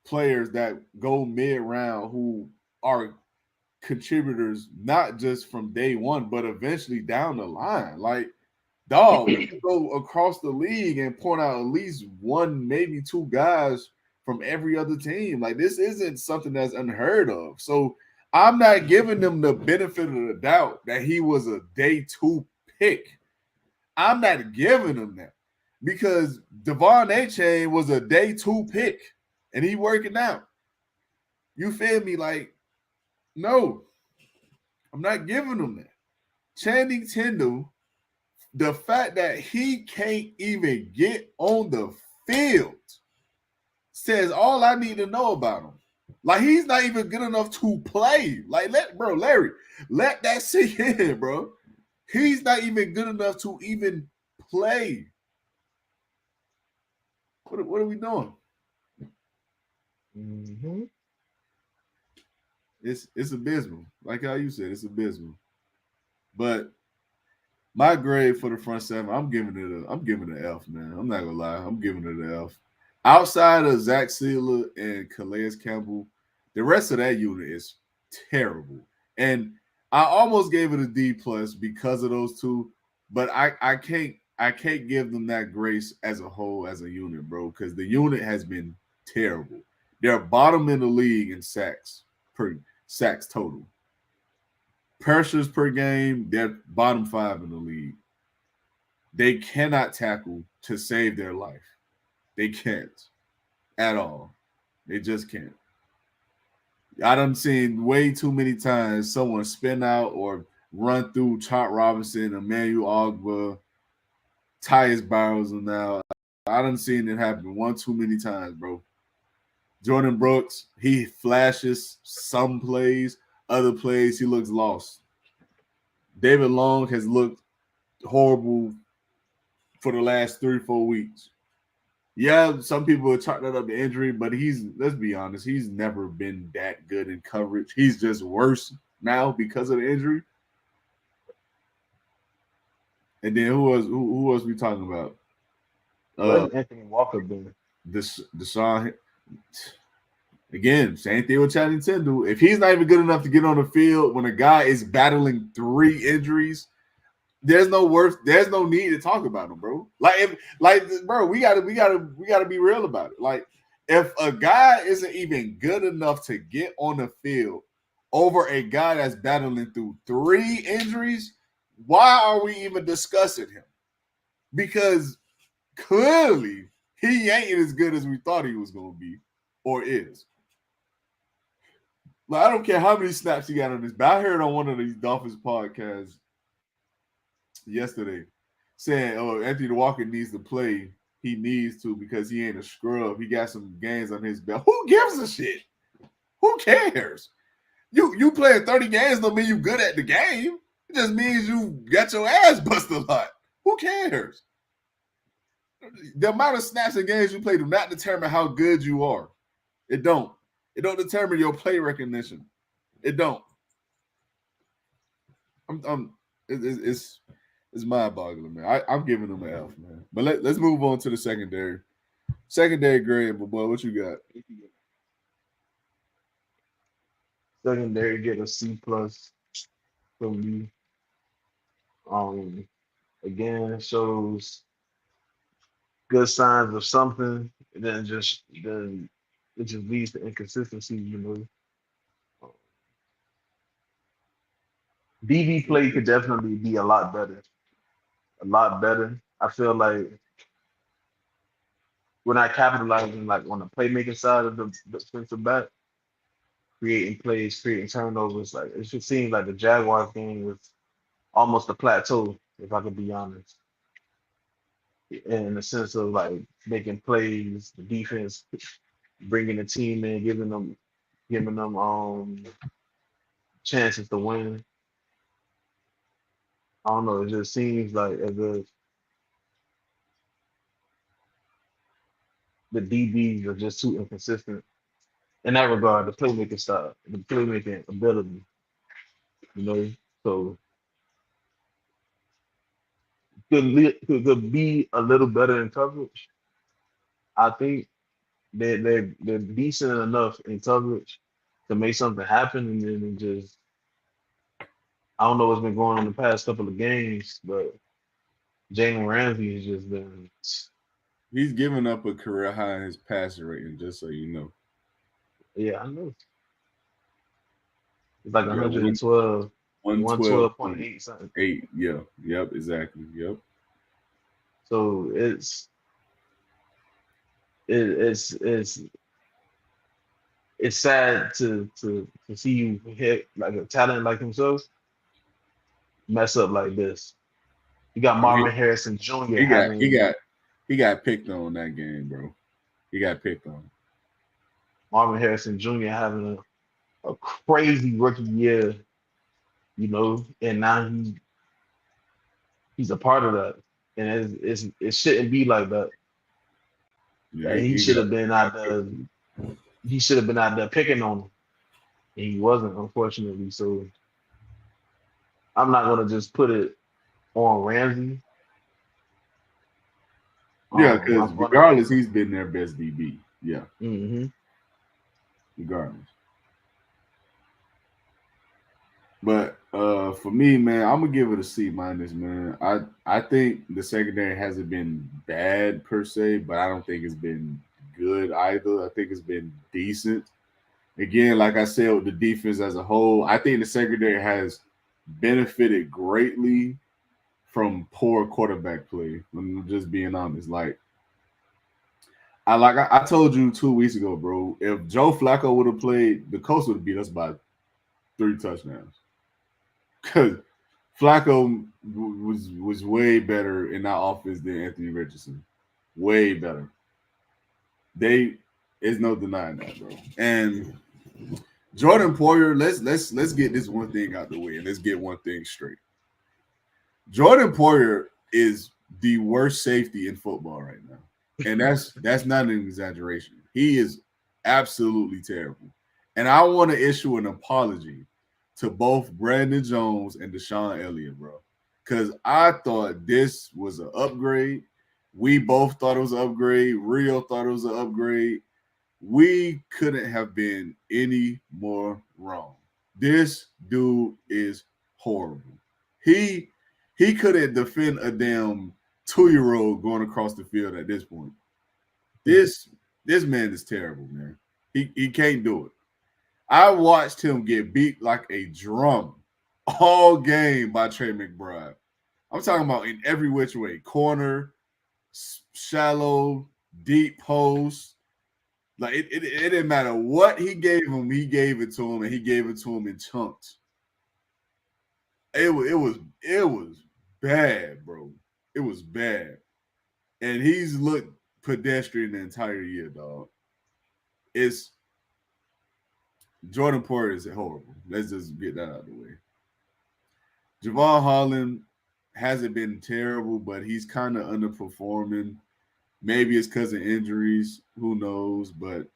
S1: players that go mid round who are contributors, not just from day one, but eventually down the line. Like, dog, we can go across the league and point out at least one, maybe two guys from every other team. Like, this isn't something that's unheard of. So I'm not giving them the benefit of the doubt that he was a day two pick. I'm not giving them that because Devon A-Chain was a day two pick and he working out. You feel me? Like, no, I'm not giving them that. Channing Tindall, the fact that he can't even get on the field says all I need to know about him. Like he's not even good enough to play. Like Larry, let that sink in, bro. He's not even good enough to even play. What are we doing?
S2: Mm-hmm.
S1: It's abysmal. Like how you said, it's abysmal. But my grade for the front seven, I'm giving it an F, man. I'm not gonna lie, I'm giving it an F. Outside of Zach Sealer and Calais Campbell, the rest of that unit is terrible. And I almost gave it a D plus because of those two, but I can't give them that grace as a whole as a unit, bro, because the unit has been terrible. They're bottom in the league in sacks total. Pressures per game, they're bottom five in the league. They cannot tackle to save their life. They can't at all. They just can't. I done seen way too many times someone spin out or run through Chart Robinson, Emmanuel Ogba, Tyus Barrows, and now I done seen it happen one too many times, bro. Jordan Brooks, he flashes some plays, other plays he looks lost. David Long has looked horrible for the last 3-4 weeks. Yeah, some people have chalked that up to injury, but let's be honest, he's never been that good in coverage. He's just worse now because of the injury. And then who else we talking about?
S2: Where's Anthony Walker been?
S1: This Deshaun. Again, same thing with Channing Tindall. If he's not even good enough to get on the field when a guy is battling 3 injuries, there's no need to talk about him, bro. Bro, we gotta be real about it. Like, if a guy isn't even good enough to get on the field over a guy that's battling through 3 injuries, why are we even discussing him? Because clearly he ain't as good as we thought he was gonna be, or is. Like, I don't care how many snaps he got on this, but I heard on one of these Dolphins podcasts yesterday saying, "Oh, Anthony Walker needs to play. He needs to because he ain't a scrub. He got some games on his belt. Who gives a shit? Who cares? You playing 30 games don't mean you good at the game. It just means you got your ass busted a lot. Who cares? The amount of snaps and games you play do not determine how good you are. It don't. It don't determine your play recognition. It don't. It's mind-boggling, man. I'm giving them an F, man. But let's move on to the secondary. Secondary grade, but boy, what you got?
S2: Secondary get a C+ from me. Again, shows good signs of something, and then it just leads to inconsistency, you know. DB play could definitely be a lot better. A lot better. I feel like we're not capitalizing like on the playmaking side of the defensive back, creating plays, creating turnovers. Like it just seems like the Jaguars game was almost a plateau, if I could be honest. In the sense of like making plays, the defense bringing the team in, giving them chances to win. I don't know. It just seems like as if the DBs are just too inconsistent in that regard. The playmaking style, the playmaking ability, you know. So could be a little better in coverage. I think they're decent enough in coverage to make something happen, and then it just I don't know what's been going on in the past couple of games, but Jalen Ramsey has just been.
S1: He's giving up a career high in his passer rating, just so you know.
S2: Yeah, I know. It's like
S1: Yeah,
S2: 112, 112.8 something.
S1: 112.8. Yeah, yep, exactly. Yep.
S2: So it's it's sad to see you hit like a talent like himself mess up like this. You got
S1: Oh,
S2: Marvin Harrison Jr.
S1: he got he
S2: having
S1: got he got picked on that game, bro. He got picked on.
S2: Marvin Harrison Jr. having a crazy rookie year, you know, and now he's a part of that, and it shouldn't be like that.
S1: Yeah,
S2: Like,
S1: he got
S2: he should have been out there picking on him, and he wasn't, unfortunately. So I'm not gonna just put it on Ramsey.
S1: yeah, because
S2: I'm gonna.
S1: regardless, he's been their best DB. Yeah,
S2: Hmm.
S1: regardless. But for me, man, I'm gonna give it a C minus, man. I think the secondary hasn't been bad per se, but I don't think it's been good either. I think it's been decent. Again, like I said, with the defense as a whole, I think the secondary has benefited greatly from poor quarterback play. I'm just being honest. I told you 2 weeks ago, bro. If Joe Flacco would have played, the Colts would have beat us by 3 touchdowns. Because Flacco was way better in that offense than Anthony Richardson. Way better. They is no denying that, bro. And Jordan Poyer, let's get this one thing out the way and let's get one thing straight. Jordan Poyer is the worst safety in football right now. And that's not an exaggeration. He is absolutely terrible. And I want to issue an apology to both Brandon Jones and Deshaun Elliott, bro. Because I thought this was an upgrade. We both thought it was an upgrade. Rio thought it was an upgrade. We couldn't have been any more wrong. This dude is horrible. He he couldn't defend a damn 2-year-old going across the field at this point. This this man is terrible, man. He can't do it. I watched him get beat like a drum all game by Trey McBride. I'm talking about in every which way: corner, shallow, deep post. Like it didn't matter what he gave him, he gave it to him, and he gave it to him in chunks. It was bad, bro. It was bad, and he's looked pedestrian the entire year, dog. It's Jordan Poyer is horrible. Let's just get that out of the way. Javon Holland hasn't been terrible, but he's kind of underperforming. Maybe it's because of injuries. Who knows? But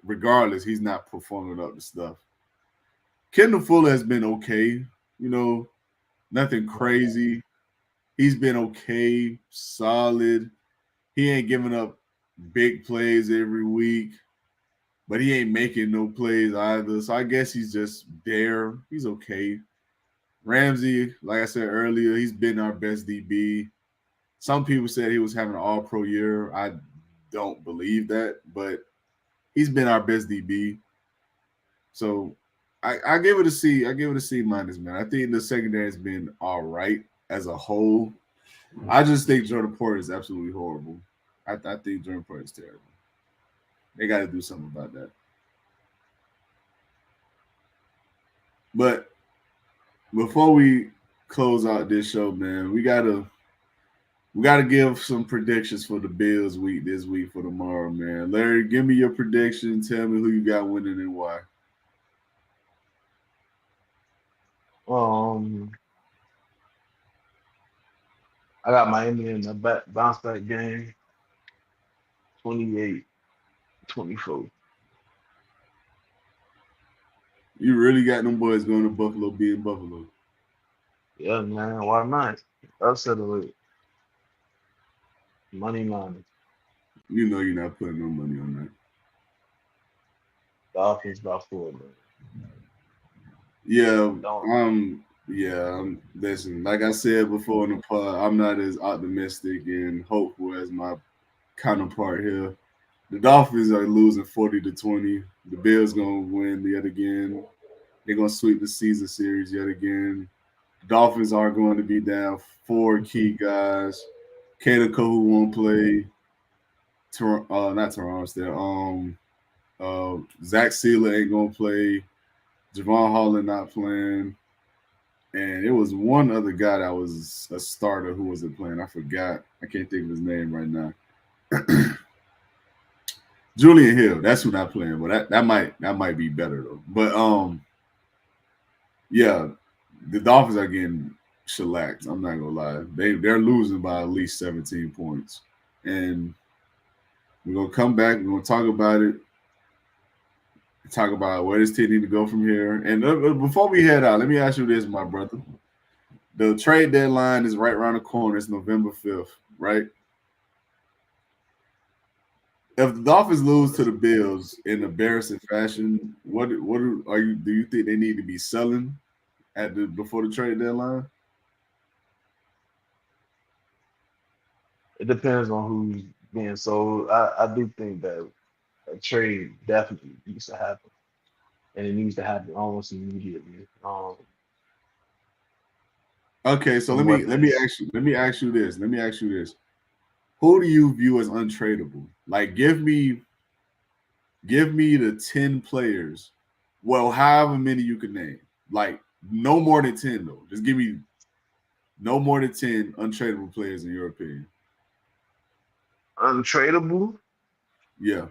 S1: regardless, he's not performing up to stuff. Kendall Fuller has been okay. Nothing crazy. He's been okay, solid. He ain't giving up big plays every week, but he ain't making no plays either. So I guess he's just there. He's okay. Ramsey, like I said earlier, he's been our best DB. Some people said he was having an all-pro year. I don't believe that, but he's been our best DB. So I give it a C. I give it a C minus, man. I think the secondary has been all right as a whole. I just think Jordan Poyer is absolutely horrible. I think Jordan Poyer is terrible. They got to do something about that. But before we close out this show, man, we gotta give some predictions for the Bills week this week for tomorrow, man. Larry, give me your prediction. Tell me who you got winning and why.
S2: I got Miami in the bounce back game, 28-24.
S1: You really got them boys going to Buffalo being Buffalo.
S2: Yeah, man. Why not? Upset it. Money line.
S1: You know you're not putting no money on that.
S2: Dolphins by 4, man.
S1: Yeah,
S2: Don't.
S1: listen, like I said before in the pod, I'm not as optimistic and hopeful as my counterpart here. The Dolphins are losing 40-20. The Bills gonna win yet again. They're gonna sweep the season series yet again. The Dolphins are going to be down 4 key guys. Kato Kohu won't play. Not Toronto still. Zach Sealer ain't gonna play. Javon Holland not playing. And it was one other guy that was a starter who wasn't playing. I forgot. I can't think of his name right now. Julian Hill, that's who not playing, but that might be better though. But yeah, the Dolphins are getting shellacked. I'm not gonna lie. They're losing by at least 17 points. And we're gonna come back, we're gonna talk about it. Talk about where this team need to go from here. And before we head out, let me ask you this, my brother. The trade deadline is right around the corner. It's November 5th, right? If the Dolphins lose to the Bills in embarrassing fashion, what are you? Do you think they need to be selling before the trade deadline?
S2: It depends on who's being sold. I do think that a trade definitely needs to happen, and it needs to happen almost immediately.
S1: Okay, so
S2: Some
S1: let me
S2: weapons.
S1: ask you this. Who do you view as untradeable? Like, give me the 10 players. Well, however many you can name. Like, no more than 10 though. Just give me no more than 10 untradeable players in your opinion.
S2: Untradeable.
S1: Yeah.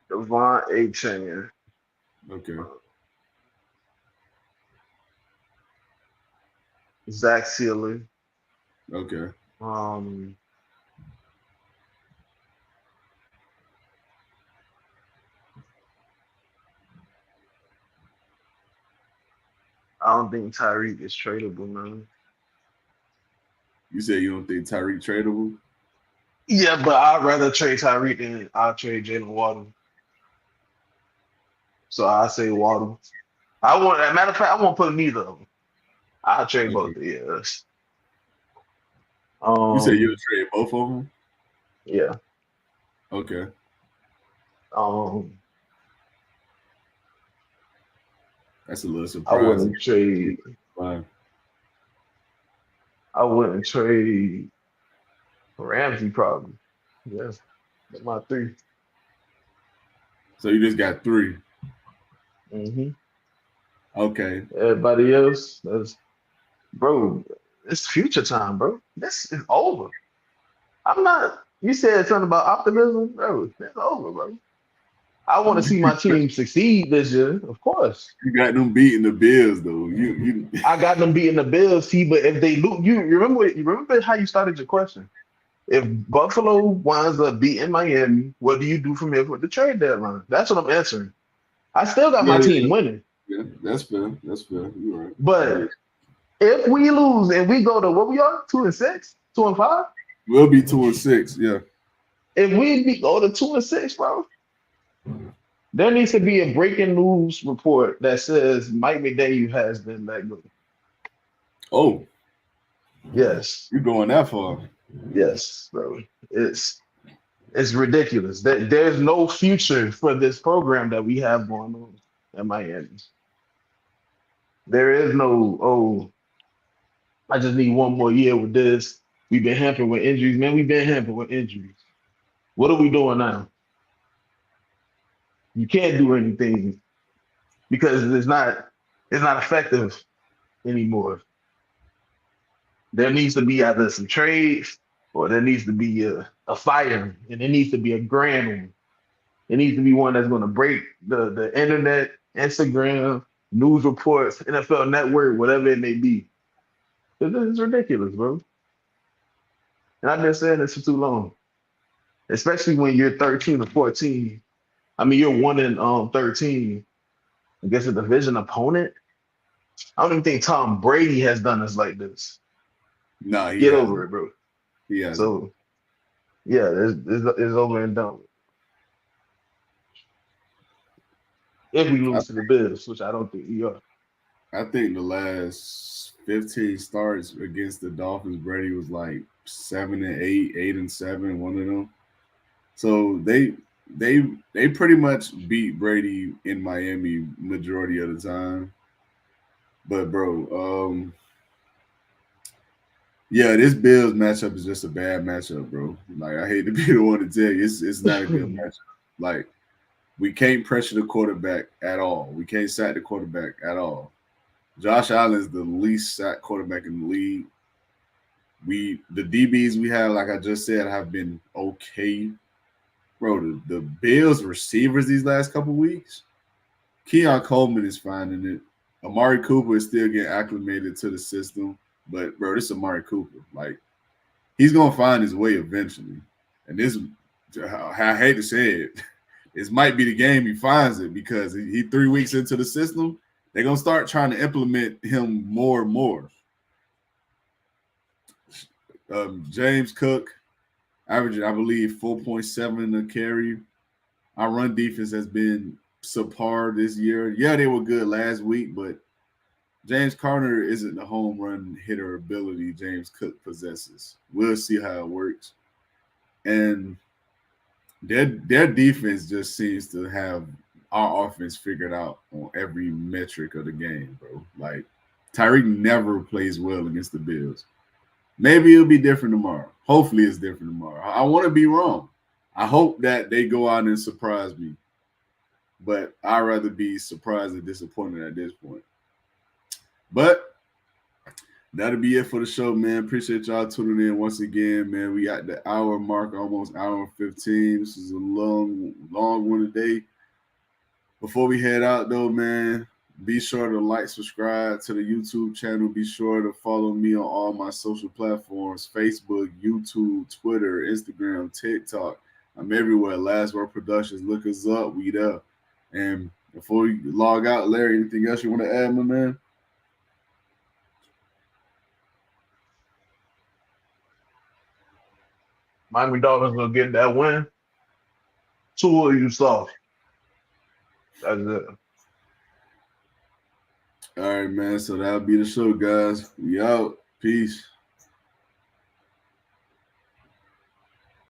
S2: Devon A. Chain.
S1: Okay.
S2: Zach Sealer.
S1: Okay.
S2: Um, I don't think Tyreek is tradable, man.
S1: You said you don't think Tyreek tradable?
S2: Yeah, but I'd rather trade Tyreek than I'll trade Jalen Waddle. So I say Waddle. As a matter of fact, I won't put neither of them. I'll trade
S1: Okay.
S2: both of yes.
S1: You said you'll
S2: Um,
S1: trade both of them?
S2: yeah.
S1: Okay.
S2: Um,
S1: That's a little
S2: I
S1: surprising.
S2: wouldn't trade.
S1: Fine.
S2: I wouldn't trade Ramsey probably. Yes, that's my 3.
S1: So you just got 3.
S2: Mm-hmm.
S1: Okay.
S2: Everybody else, bro. It's future time, bro. This is over. I'm not. You said something about optimism, bro. It's over, bro. I want to see my team succeed this year, of course.
S1: You got them beating the Bills though. You
S2: I got them beating the Bills. See, but if they lose, you remember how you started your question. If Buffalo winds up beating Miami, what do you do from here for the trade deadline? That's what I'm answering. I still got my
S1: yeah,
S2: team winning,
S1: yeah, that's fair. That's fair. You're right. Yeah.
S2: but if we lose and we go to what we are, 2-6, 2-5.
S1: We'll be 2-6. Yeah.
S2: If go to 2-6, bro, there needs to be a breaking news report that says Mike McDaniel has been let go.
S1: Oh,
S2: Yes,
S1: you're going that far.
S2: yes, bro. It's ridiculous. There's no future for this program that we have going on at Miami. There is no, I just need one more year with this. We've been hampered with injuries, man. We've been hampered with injuries. What are we doing now? You can't do anything because it's not effective anymore. There needs to be either some trades or there needs to be a fire, and it needs to be a grand one. It needs to be one that's going to break the internet, Instagram, news reports, NFL Network, whatever it may be. This is ridiculous, bro. And I've been saying this for too long, especially when you're 13 or 14. I mean, you're 1-13 against a division opponent. I don't even think Tom Brady has done us like this.
S1: No, he
S2: Get over
S1: hasn't.
S2: it, bro.
S1: He hasn't.
S2: So, yeah, it's over and done with. If we
S1: I,
S2: lose to the Bills, which I don't think we are.
S1: I think the last 15 starts against the Dolphins, Brady was like 7-8, 8-7, one of them. So they pretty much beat Brady in Miami majority of the time. But bro, yeah, this Bills matchup is just a bad matchup, bro. Like I hate to be the one to tell you, it's not a good matchup. Like we can't pressure the quarterback at all. We can't sack the quarterback at all. Josh Allen is the least sacked quarterback in the league. The DBs we have, like I just said, have been okay. Bro, the Bills receivers these last couple weeks, Keon Coleman is finding it. Amari Cooper is still getting acclimated to the system. But bro, this is Amari Cooper. Like he's gonna find his way eventually. And this, I hate to say it, this might be the game he finds it because he 3 weeks into the system. They're gonna start trying to implement him more and more. James Cook averaging, I believe, 4.7 a carry. Our run defense has been subpar this year. Yeah, they were good last week, but James Carter isn't the home run hitter ability James Cook possesses. We'll see how it works. And their defense just seems to have our offense figured out on every metric of the game, bro. Like Tyreek never plays well against the Bills. Maybe it'll be different tomorrow. Hopefully it's different tomorrow. I want to be wrong. I hope that they go out and surprise me. But I'd rather be surprised and disappointed at this point. But that'll be it for the show, man. Appreciate y'all tuning in once again, man. We got the hour mark, almost hour and 15. This is a long one today. Before we head out, though, man, be sure to like, subscribe to the YouTube channel. Be sure to follow me on all my social platforms, Facebook, YouTube, Twitter, Instagram, TikTok. I'm everywhere. Last Word Productions. Look us up. We there. And before we log out, Larry, anything else you want to add, my man?
S2: Miami Dolphins gonna get that win. Two of you soft. That's it.
S1: All right, man. So that'll be the show, guys. We out. Peace.